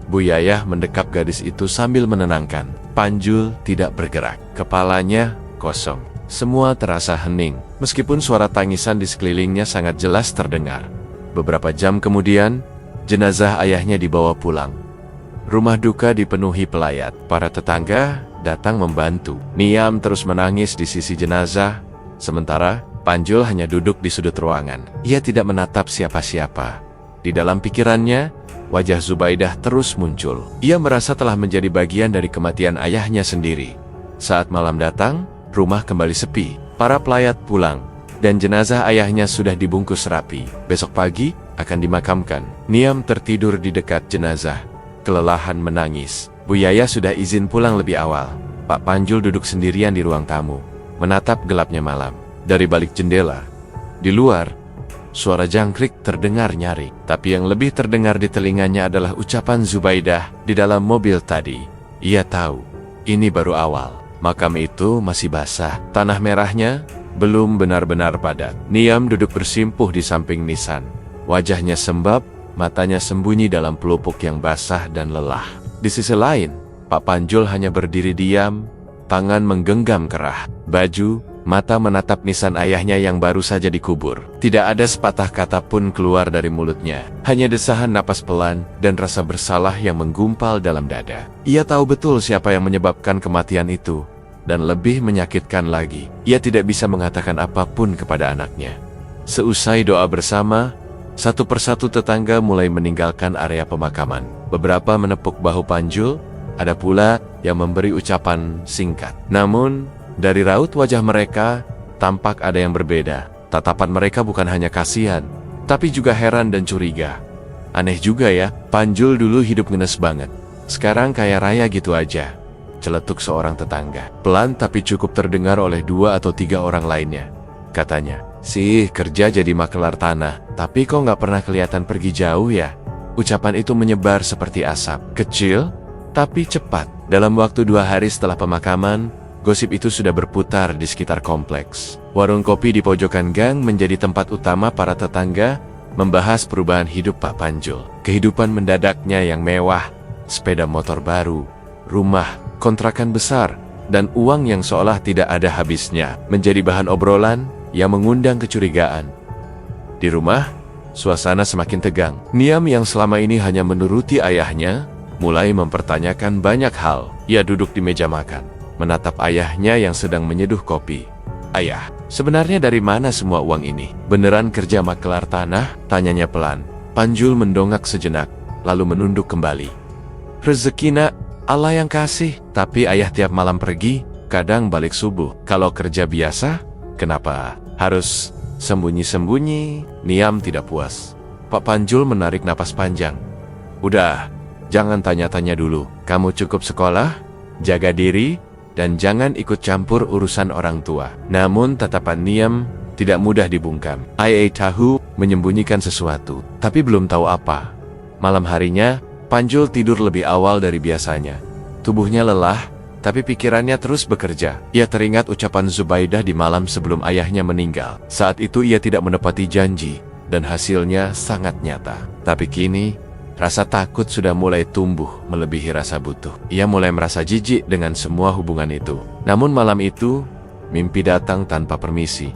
Bu Yayah mendekap gadis itu sambil menenangkan. Panjul tidak bergerak. Kepalanya kosong. Semua terasa hening, meskipun suara tangisan di sekelilingnya sangat jelas terdengar. Beberapa jam kemudian, jenazah ayahnya dibawa pulang. Rumah duka dipenuhi pelayat. Para tetangga datang membantu. Niam terus menangis di sisi jenazah, sementara Panjul hanya duduk di sudut ruangan. Ia tidak menatap siapa-siapa. Di dalam pikirannya, wajah Zubaidah terus muncul. Ia merasa telah menjadi bagian dari kematian ayahnya sendiri. Saat malam datang, rumah kembali sepi. Para pelayat pulang, dan jenazah ayahnya sudah dibungkus rapi. Besok pagi akan dimakamkan. Niam tertidur di dekat jenazah, kelelahan menangis. Bu Yayah sudah izin pulang lebih awal. Pak Panjul duduk sendirian di ruang tamu, menatap gelapnya malam. Dari balik jendela, di luar, suara jangkrik terdengar nyaring. Tapi yang lebih terdengar di telinganya adalah ucapan Zubaidah di dalam mobil tadi. Ia tahu, ini baru awal. Makam itu masih basah. Tanah merahnya belum benar-benar padat. Niam duduk bersimpuh di samping nisan. Wajahnya sembab, matanya sembunyi dalam pelupuk yang basah dan lelah. Di sisi lain, Pak Panjul hanya berdiri diam, tangan menggenggam kerah. Baju, mata menatap nisan ayahnya yang baru saja dikubur. Tidak ada sepatah kata pun keluar dari mulutnya. Hanya desahan napas pelan dan rasa bersalah yang menggumpal dalam dada. Ia tahu betul siapa yang menyebabkan kematian itu. Dan lebih menyakitkan lagi, ia tidak bisa mengatakan apapun kepada anaknya. Seusai doa bersama, satu persatu tetangga mulai meninggalkan area pemakaman. Beberapa menepuk bahu Panjul, ada pula yang memberi ucapan singkat. Namun, dari raut wajah mereka, tampak ada yang berbeda. Tatapan mereka bukan hanya kasihan, tapi juga heran dan curiga. "Aneh juga ya, Panjul dulu hidup ngenes banget. Sekarang kaya raya gitu aja," celetuk seorang tetangga. Pelan tapi cukup terdengar oleh 2 atau 3 orang lainnya. Katanya, "Sih, kerja jadi makelar tanah, tapi kok nggak pernah kelihatan pergi jauh ya?" Ucapan itu menyebar seperti asap. Kecil, tapi cepat. Dalam waktu 2 hari setelah pemakaman, gosip itu sudah berputar di sekitar kompleks. Warung kopi di pojokan gang menjadi tempat utama para tetangga membahas perubahan hidup Pak Panjul. Kehidupan mendadaknya yang mewah, sepeda motor baru, rumah, kontrakan besar, dan uang yang seolah tidak ada habisnya menjadi bahan obrolan yang mengundang kecurigaan. Di rumah, suasana semakin tegang. Niam yang selama ini hanya menuruti ayahnya, mulai mempertanyakan banyak hal. Ia duduk di meja makan, menatap ayahnya yang sedang menyeduh kopi. "Ayah, sebenarnya dari mana semua uang ini? Beneran kerja makelar tanah?" tanyanya pelan. Panjul mendongak sejenak, lalu menunduk kembali. "Rezeki nak, Allah yang kasih. Tapi ayah tiap malam pergi, kadang balik subuh. Kalau kerja biasa, kenapa harus sembunyi-sembunyi?" Niam tidak puas. Pak Panjul menarik napas panjang. "Udah, jangan tanya-tanya dulu. Kamu cukup sekolah, jaga diri, dan jangan ikut campur urusan orang tua." Namun tatapan Niam tidak mudah dibungkam. Ia tahu menyembunyikan sesuatu, tapi belum tahu apa. Malam harinya, Panjul tidur lebih awal dari biasanya. Tubuhnya lelah, tapi pikirannya terus bekerja. Ia teringat ucapan Zubaidah di malam sebelum ayahnya meninggal. Saat itu ia tidak menepati janji, dan hasilnya sangat nyata. Tapi kini, rasa takut sudah mulai tumbuh melebihi rasa butuh. Ia mulai merasa jijik dengan semua hubungan itu. Namun malam itu, mimpi datang tanpa permisi.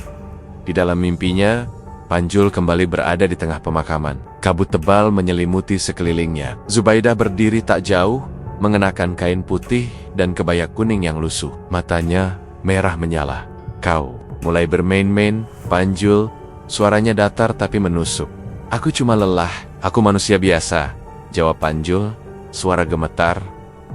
Di dalam mimpinya, Panjul kembali berada di tengah pemakaman. Kabut tebal menyelimuti sekelilingnya. Zubaidah berdiri tak jauh, mengenakan kain putih dan kebaya kuning yang lusuh. Matanya merah menyala. "Kau mulai bermain-main, Panjul?" Suaranya datar tapi menusuk. "Aku cuma lelah, aku manusia biasa," jawab Panjul, suara gemetar.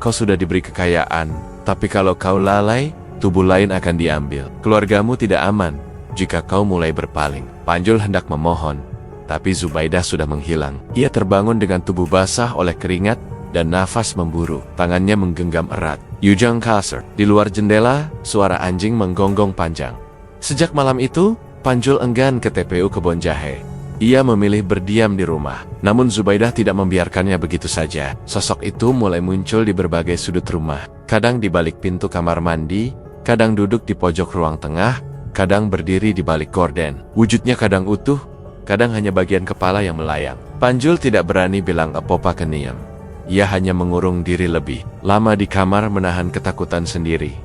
"Kau sudah diberi kekayaan, tapi kalau kau lalai, tubuh lain akan diambil. Keluargamu tidak aman jika kau mulai berpaling." Panjul hendak memohon, tapi Zubaidah sudah menghilang. Ia terbangun dengan tubuh basah oleh keringat dan nafas memburu. Tangannya menggenggam erat. Yujang Kasar. Di luar jendela, suara anjing menggonggong panjang. Sejak malam itu, Panjul enggan ke TPU Kebon Jahe. Ia memilih berdiam di rumah. Namun Zubaidah tidak membiarkannya begitu saja. Sosok itu mulai muncul di berbagai sudut rumah. Kadang di balik pintu kamar mandi, kadang duduk di pojok ruang tengah, kadang berdiri di balik gorden. Wujudnya kadang utuh, kadang hanya bagian kepala yang melayang. Panjul tidak berani bilang apa-apa ke Niam. Ia hanya mengurung diri lebih lama di kamar menahan ketakutan sendiri.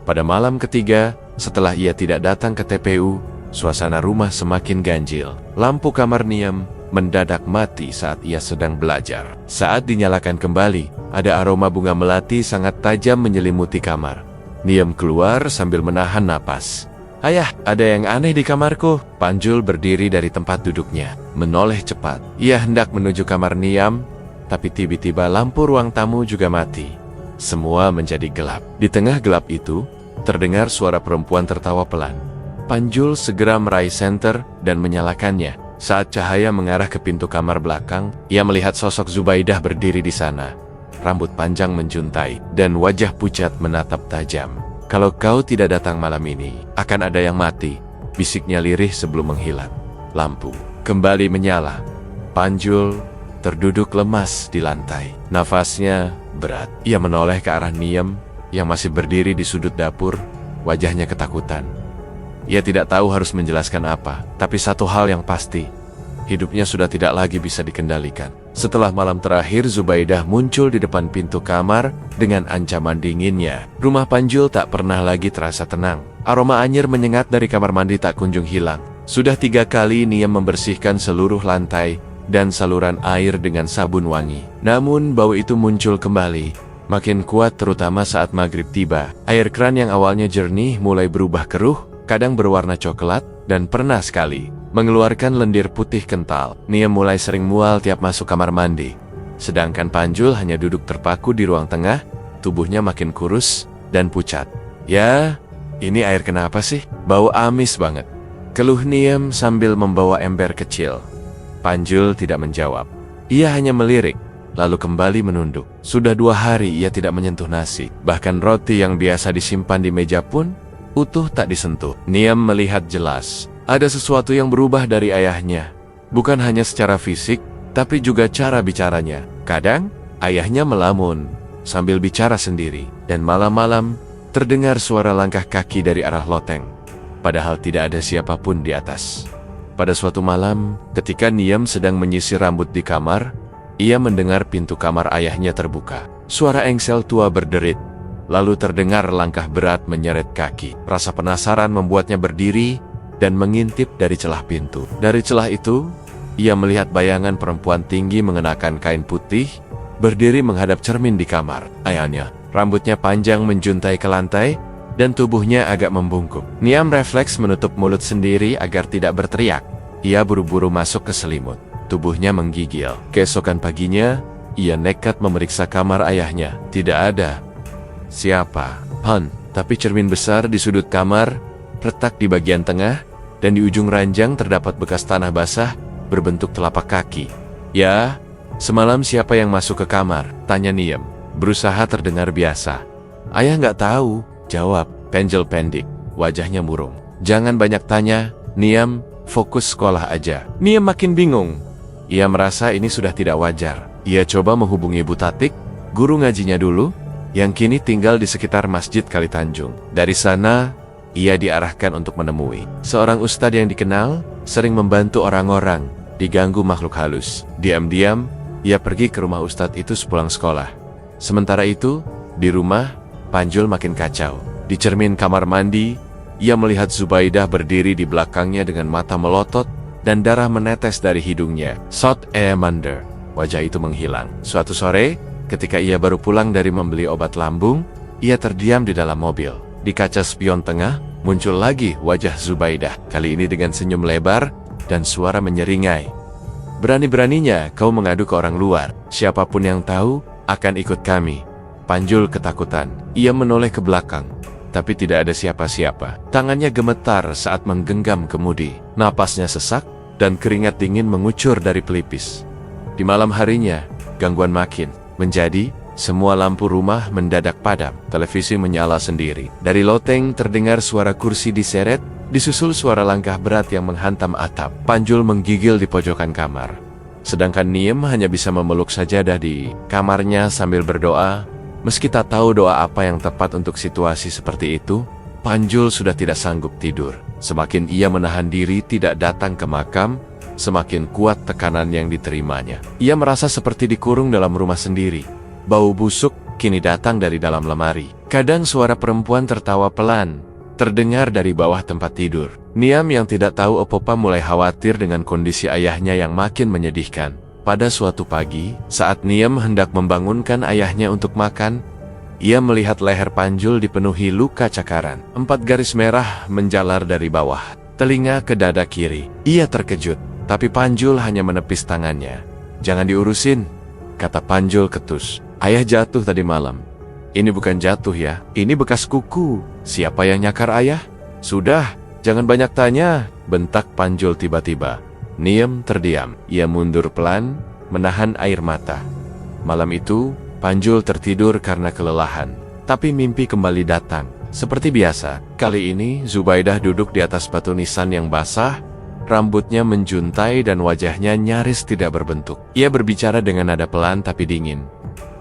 Pada malam ketiga, setelah ia tidak datang ke TPU, suasana rumah semakin ganjil. Lampu kamar Niam mendadak mati saat ia sedang belajar. Saat dinyalakan kembali, ada aroma bunga melati sangat tajam menyelimuti kamar. Niam keluar sambil menahan napas. "Ayah, ada yang aneh di kamarku." Panjul berdiri dari tempat duduknya, menoleh cepat. Ia hendak menuju kamar Niam, tapi tiba-tiba lampu ruang tamu juga mati. Semua menjadi gelap. Di tengah gelap itu, terdengar suara perempuan tertawa pelan. Panjul segera meraih senter dan menyalakannya. Saat cahaya mengarah ke pintu kamar belakang, ia melihat sosok Zubaidah berdiri di sana. Rambut panjang menjuntai, dan wajah pucat menatap tajam. "Kalau kau tidak datang malam ini, akan ada yang mati," bisiknya lirih sebelum menghilang. Lampu kembali menyala. Panjul terduduk lemas di lantai. Nafasnya berat. Ia menoleh ke arah Niam yang masih berdiri di sudut dapur, wajahnya ketakutan. Ia tidak tahu harus menjelaskan apa, tapi satu hal yang pasti, hidupnya sudah tidak lagi bisa dikendalikan. Setelah malam terakhir, Zubaidah muncul di depan pintu kamar dengan ancaman dinginnya. Rumah Panjul tak pernah lagi terasa tenang. Aroma anyir menyengat dari kamar mandi tak kunjung hilang. Sudah 3 kali Niam membersihkan seluruh lantai dan saluran air dengan sabun wangi. Namun bau itu muncul kembali, makin kuat terutama saat maghrib tiba. Air keran yang awalnya jernih mulai berubah keruh, kadang berwarna coklat, dan pernah sekali mengeluarkan lendir putih kental. Niam mulai sering mual tiap masuk kamar mandi. Sedangkan Panjul hanya duduk terpaku di ruang tengah, tubuhnya makin kurus dan pucat. "Ya, ini air kenapa sih? Bau amis banget," keluh Niam sambil membawa ember kecil. Panjul tidak menjawab. Ia hanya melirik, lalu kembali menunduk. Sudah 2 hari ia tidak menyentuh nasi. Bahkan roti yang biasa disimpan di meja pun utuh tak disentuh. Niam melihat jelas ada sesuatu yang berubah dari ayahnya. Bukan hanya secara fisik, tapi juga cara bicaranya. Kadang, ayahnya melamun sambil bicara sendiri. Dan malam-malam, terdengar suara langkah kaki dari arah loteng, padahal tidak ada siapapun di atas. Pada suatu malam, ketika Niam sedang menyisir rambut di kamar, ia mendengar pintu kamar ayahnya terbuka. Suara engsel tua berderit, lalu terdengar langkah berat menyeret kaki. Rasa penasaran membuatnya berdiri dan mengintip dari celah pintu. Dari celah itu, ia melihat bayangan perempuan tinggi mengenakan kain putih, berdiri menghadap cermin di kamar ayahnya. Rambutnya panjang menjuntai ke lantai, dan tubuhnya agak membungkuk. Niam refleks menutup mulut sendiri agar tidak berteriak. Ia buru-buru masuk ke selimut. Tubuhnya menggigil. Keesokan paginya, ia nekat memeriksa kamar ayahnya. Tidak ada siapa pun, tapi cermin besar di sudut kamar, retak di bagian tengah, dan di ujung ranjang terdapat bekas tanah basah berbentuk telapak kaki. "Ya, semalam siapa yang masuk ke kamar?" tanya Niam, berusaha terdengar biasa. "Ayah nggak tahu," jawab Penjel pendik, wajahnya murung. "Jangan banyak tanya, Niam, fokus sekolah aja." Niam makin bingung. Ia merasa ini sudah tidak wajar. Ia coba menghubungi Bu Tatik, guru ngajinya dulu, yang kini tinggal di sekitar Masjid Kali Tanjung. Dari sana, ia diarahkan untuk menemui seorang ustadz yang dikenal, sering membantu orang-orang diganggu makhluk halus. Diam-diam, ia pergi ke rumah ustadz itu sepulang sekolah. Sementara itu, di rumah, Panjul makin kacau. Di cermin kamar mandi, ia melihat Zubaidah berdiri di belakangnya dengan mata melotot dan darah menetes dari hidungnya. Sot Mander. Wajah itu menghilang. Suatu sore, ketika ia baru pulang dari membeli obat lambung, ia terdiam di dalam mobil. Di kaca spion tengah, muncul lagi wajah Zubaidah. Kali ini dengan senyum lebar dan suara menyeringai. "Berani-beraninya kau mengadu ke orang luar. Siapapun yang tahu akan ikut kami." Panjul ketakutan. Ia menoleh ke belakang, tapi tidak ada siapa-siapa. Tangannya gemetar saat menggenggam kemudi. Napasnya sesak dan keringat dingin mengucur dari pelipis. Di malam harinya, gangguan makin menjadi. Semua lampu rumah mendadak padam. Televisi menyala sendiri. Dari loteng terdengar suara kursi diseret, disusul suara langkah berat yang menghantam atap. Panjul menggigil di pojokan kamar. Sedangkan Niam hanya bisa memeluk sajadah di kamarnya sambil berdoa. Meski tak tahu doa apa yang tepat untuk situasi seperti itu, Panjul sudah tidak sanggup tidur. Semakin ia menahan diri tidak datang ke makam, semakin kuat tekanan yang diterimanya. Ia merasa seperti dikurung dalam rumah sendiri. Bau busuk kini datang dari dalam lemari. Kadang suara perempuan tertawa pelan terdengar dari bawah tempat tidur. Niam yang tidak tahu apa-apa mulai khawatir dengan kondisi ayahnya yang makin menyedihkan. Pada suatu pagi, saat Niam hendak membangunkan ayahnya untuk makan, ia melihat leher Panjul dipenuhi luka cakaran. 4 garis merah menjalar dari bawah telinga ke dada kiri. Ia terkejut, tapi Panjul hanya menepis tangannya. "Jangan diurusin," kata Panjul ketus. "Ayah jatuh tadi malam." "Ini bukan jatuh ya, ini bekas kuku. Siapa yang nyakar ayah?" "Sudah, jangan banyak tanya," bentak Panjul tiba-tiba. Niam terdiam. Ia mundur pelan, menahan air mata. Malam itu, Panjul tertidur karena kelelahan. Tapi mimpi kembali datang. Seperti biasa, kali ini Zubaidah duduk di atas batu nisan yang basah, rambutnya menjuntai dan wajahnya nyaris tidak berbentuk. Ia berbicara dengan nada pelan tapi dingin.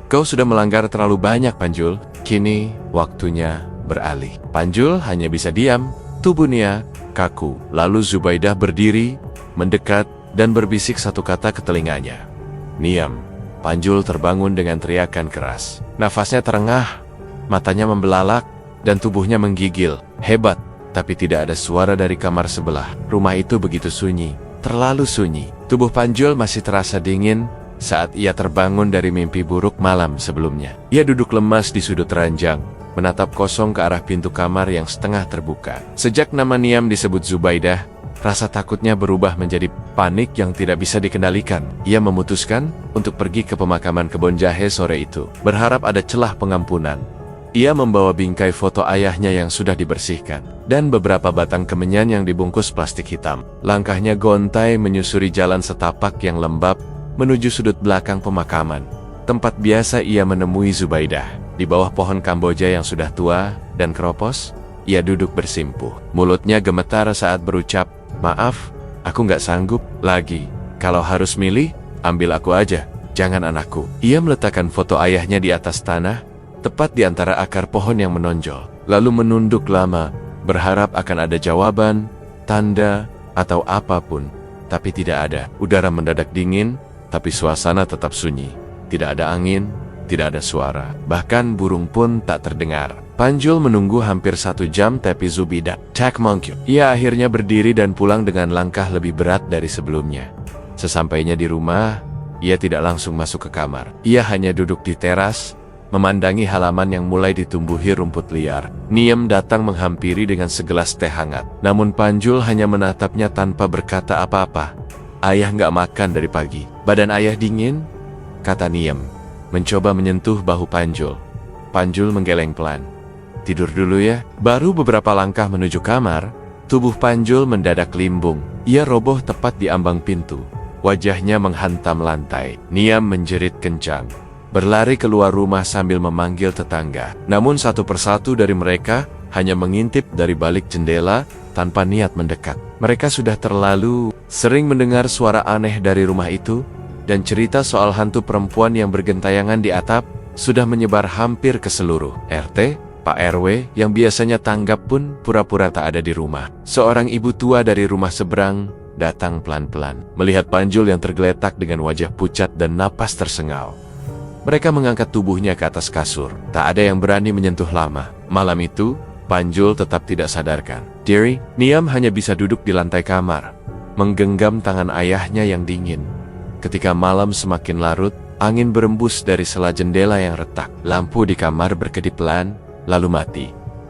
"Kau sudah melanggar terlalu banyak, Panjul. Kini, waktunya beralih." Panjul hanya bisa diam, tubuhnya kaku. Lalu Zubaidah berdiri, mendekat, dan berbisik satu kata ke telinganya. "Niam." Panjul terbangun dengan teriakan keras. Nafasnya terengah, matanya membelalak, dan tubuhnya menggigil. Hebat, tapi tidak ada suara dari kamar sebelah. Rumah itu begitu sunyi, terlalu sunyi. Tubuh Panjul masih terasa dingin saat ia terbangun dari mimpi buruk malam sebelumnya. Ia duduk lemas di sudut ranjang, menatap kosong ke arah pintu kamar yang setengah terbuka. Sejak nama Niam disebut Zubaidah, rasa takutnya berubah menjadi panik yang tidak bisa dikendalikan. Ia memutuskan untuk pergi ke pemakaman Kebon Jahe sore itu, berharap ada celah pengampunan. Ia membawa bingkai foto ayahnya yang sudah dibersihkan, dan beberapa batang kemenyan yang dibungkus plastik hitam. Langkahnya gontai menyusuri jalan setapak yang lembab, menuju sudut belakang pemakaman. Tempat biasa ia menemui Zubaidah. Di bawah pohon Kamboja yang sudah tua dan keropos, ia duduk bersimpuh. Mulutnya gemetar saat berucap, "Maaf, aku nggak sanggup lagi. Kalau harus milih, ambil aku aja, jangan anakku." Ia meletakkan foto ayahnya di atas tanah, tepat di antara akar pohon yang menonjol. lalu menunduk lama, berharap akan ada jawaban, tanda, atau apapun. Tapi tidak ada. Udara mendadak dingin, tapi suasana tetap sunyi. Tidak ada angin, tidak ada suara. Bahkan burung pun tak terdengar. Panjul menunggu hampir 1 jam tapi Zubida tak muncul. Ia akhirnya berdiri dan pulang dengan langkah lebih berat dari sebelumnya. Sesampainya di rumah, ia tidak langsung masuk ke kamar. Ia hanya duduk di teras, memandangi halaman yang mulai ditumbuhi rumput liar. Niem datang menghampiri dengan segelas teh hangat. Namun Panjul hanya menatapnya tanpa berkata apa-apa. Ayah nggak makan dari pagi. Badan ayah dingin, kata Niem, mencoba menyentuh bahu Panjul. Panjul menggeleng pelan. Tidur dulu ya. Baru beberapa langkah menuju kamar, tubuh Panjul mendadak limbung. Ia roboh tepat di ambang pintu. Wajahnya menghantam lantai. Niam menjerit kencang, berlari keluar rumah sambil memanggil tetangga. Namun satu persatu dari mereka hanya mengintip dari balik jendela tanpa niat mendekat. Mereka sudah terlalu sering mendengar suara aneh dari rumah itu, dan cerita soal hantu perempuan yang bergentayangan di atap sudah menyebar hampir ke seluruh RT. Pak RW yang biasanya tanggap pun pura-pura tak ada di rumah. Seorang ibu tua dari rumah seberang datang pelan-pelan, melihat Panjul yang tergeletak dengan wajah pucat dan napas tersengal. Mereka mengangkat tubuhnya ke atas kasur. Tak ada yang berani menyentuh lama. Malam itu, Panjul tetap tidak sadarkan diri. Niam hanya bisa duduk di lantai kamar, menggenggam tangan ayahnya yang dingin. Ketika malam semakin larut, angin berembus dari sela jendela yang retak. Lampu di kamar berkedip pelan, lalu mati.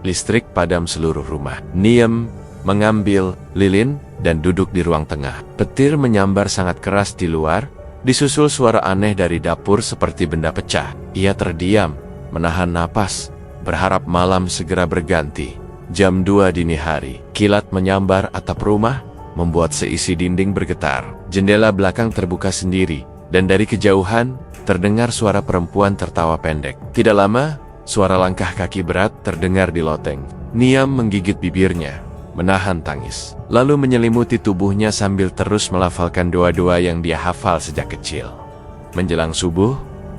Listrik padam seluruh rumah. Niem mengambil lilin dan duduk di ruang tengah. Petir menyambar sangat keras di luar, disusul suara aneh dari dapur seperti benda pecah. Ia terdiam, menahan napas, berharap malam segera berganti. Jam 2 dini hari, kilat menyambar atap rumah, membuat seisi dinding bergetar. Jendela belakang terbuka sendiri, dan dari kejauhan, terdengar suara perempuan tertawa pendek. Tidak lama, suara langkah kaki berat terdengar di loteng. Niam menggigit bibirnya, menahan tangis, lalu menyelimuti tubuhnya sambil terus melafalkan doa-doa yang dia hafal sejak kecil. Menjelang subuh,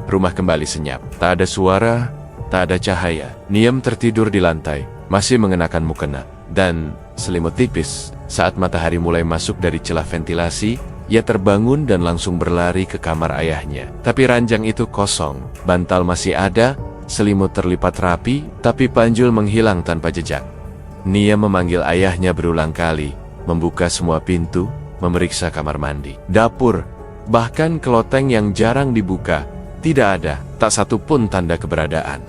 rumah kembali senyap. Tak ada suara, tak ada cahaya. Niam tertidur di lantai, masih mengenakan mukena dan selimut tipis. Saat matahari mulai masuk dari celah ventilasi, ia terbangun dan langsung berlari ke kamar ayahnya. Tapi ranjang itu kosong, bantal masih ada, selimut terlipat rapi, tapi Panjul menghilang tanpa jejak. Nia memanggil ayahnya berulang kali, membuka semua pintu, memeriksa kamar mandi, dapur, bahkan keloteng yang jarang dibuka. Tidak ada, tak satu pun tanda keberadaan.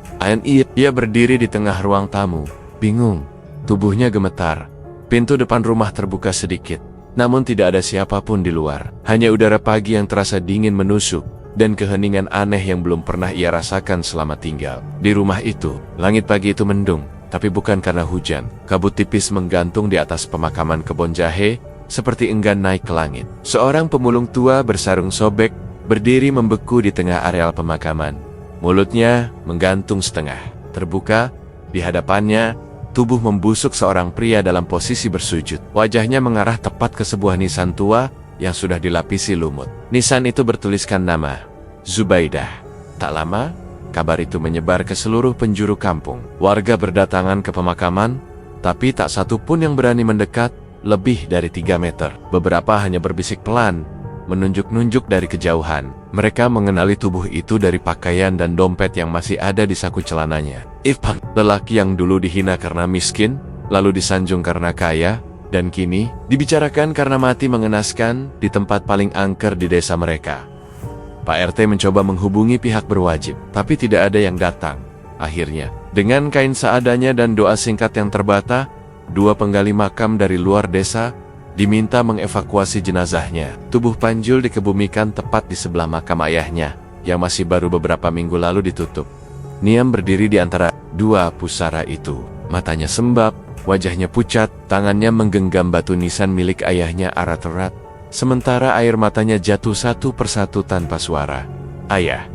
Ia berdiri di tengah ruang tamu, bingung, tubuhnya gemetar. Pintu depan rumah terbuka sedikit, namun tidak ada siapapun di luar. Hanya udara pagi yang terasa dingin menusuk, dan keheningan aneh yang belum pernah ia rasakan selama tinggal. Di rumah itu, langit pagi itu mendung, tapi bukan karena hujan. Kabut tipis menggantung di atas pemakaman kebon jahe, seperti enggan naik ke langit. Seorang pemulung tua bersarung sobek, berdiri membeku di tengah areal pemakaman. Mulutnya menggantung setengah terbuka, di hadapannya, tubuh membusuk seorang pria dalam posisi bersujud. Wajahnya mengarah tepat ke sebuah nisan tua yang sudah dilapisi lumut. Nisan itu bertuliskan nama Zubaidah. Tak lama, kabar itu menyebar ke seluruh penjuru kampung. Warga berdatangan ke pemakaman, tapi tak satu pun yang berani mendekat lebih dari 3 meter. Beberapa hanya berbisik pelan, menunjuk-nunjuk dari kejauhan. Mereka mengenali tubuh itu dari pakaian dan dompet yang masih ada di saku celananya. Ifpak, lelaki yang dulu dihina karena miskin, lalu disanjung karena kaya, dan kini dibicarakan karena mati mengenaskan di tempat paling angker di desa mereka. Pak RT mencoba menghubungi pihak berwajib, tapi tidak ada yang datang. Akhirnya, dengan kain seadanya dan doa singkat yang terbata, 2 penggali makam dari luar desa diminta mengevakuasi jenazahnya. Tubuh Panjul dikebumikan tepat di sebelah makam ayahnya, yang masih baru beberapa minggu lalu ditutup. Niam berdiri di antara 2 pusara itu. Matanya sembab, wajahnya pucat, tangannya menggenggam batu nisan milik ayahnya erat-erat, sementara air matanya jatuh satu persatu tanpa suara. Ayah,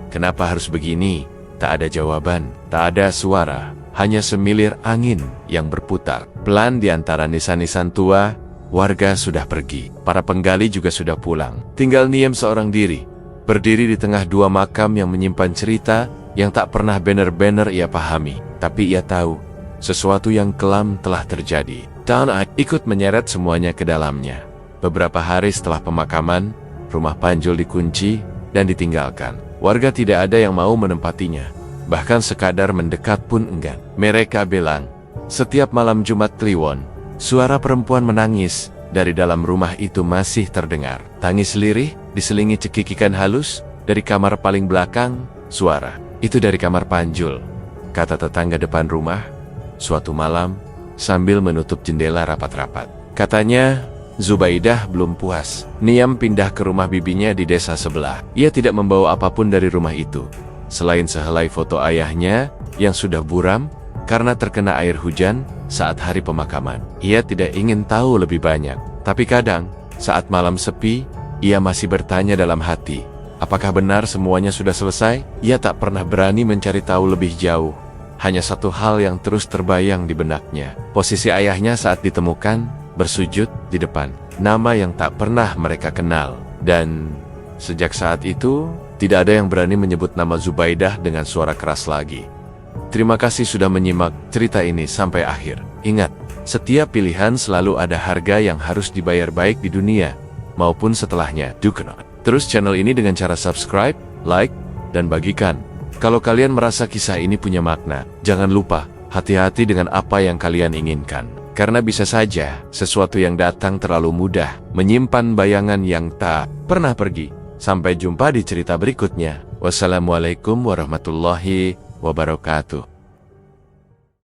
kenapa harus begini? Tak ada jawaban, tak ada suara, hanya semilir angin yang berputar. Pelan di antara nisan-nisan tua, warga sudah pergi, para penggali juga sudah pulang. Tinggal Niem seorang diri, berdiri di tengah 2 makam yang menyimpan cerita yang tak pernah benar-benar ia pahami. Tapi ia tahu, sesuatu yang kelam telah terjadi. Tanah ikut menyeret semuanya ke dalamnya. Beberapa hari setelah pemakaman, rumah Panjul dikunci dan ditinggalkan. Warga tidak ada yang mau menempatinya. Bahkan sekadar mendekat pun enggan. Mereka bilang, setiap malam Jumat Kliwon, suara perempuan menangis dari dalam rumah itu masih terdengar. Tangis lirih diselingi cekikikan halus dari kamar paling belakang. Suara itu dari kamar Panjul, kata tetangga depan rumah suatu malam sambil menutup jendela rapat-rapat. Katanya, Zubaidah belum puas. Niam pindah ke rumah bibinya di desa sebelah. Ia tidak membawa apapun dari rumah itu, selain sehelai foto ayahnya yang sudah buram karena terkena air hujan saat hari pemakaman. Ia tidak ingin tahu lebih banyak. Tapi kadang, saat malam sepi, ia masih bertanya dalam hati, apakah benar semuanya sudah selesai? Ia tak pernah berani mencari tahu lebih jauh. Hanya satu hal yang terus terbayang di benaknya. Posisi ayahnya saat ditemukan, bersujud di depan nama yang tak pernah mereka kenal. Dan sejak saat itu, tidak ada yang berani menyebut nama Zubaidah dengan suara keras lagi. Terima kasih sudah menyimak cerita ini sampai akhir. Ingat, setiap pilihan selalu ada harga yang harus dibayar baik di dunia maupun setelahnya. Terus channel ini dengan cara subscribe, like, dan bagikan. Kalau kalian merasa kisah ini punya makna, jangan lupa, hati-hati dengan apa yang kalian inginkan. Karena bisa saja, sesuatu yang datang terlalu mudah, menyimpan bayangan yang tak pernah pergi. Sampai jumpa di cerita berikutnya. Wassalamualaikum warahmatullahi wabarakatuh.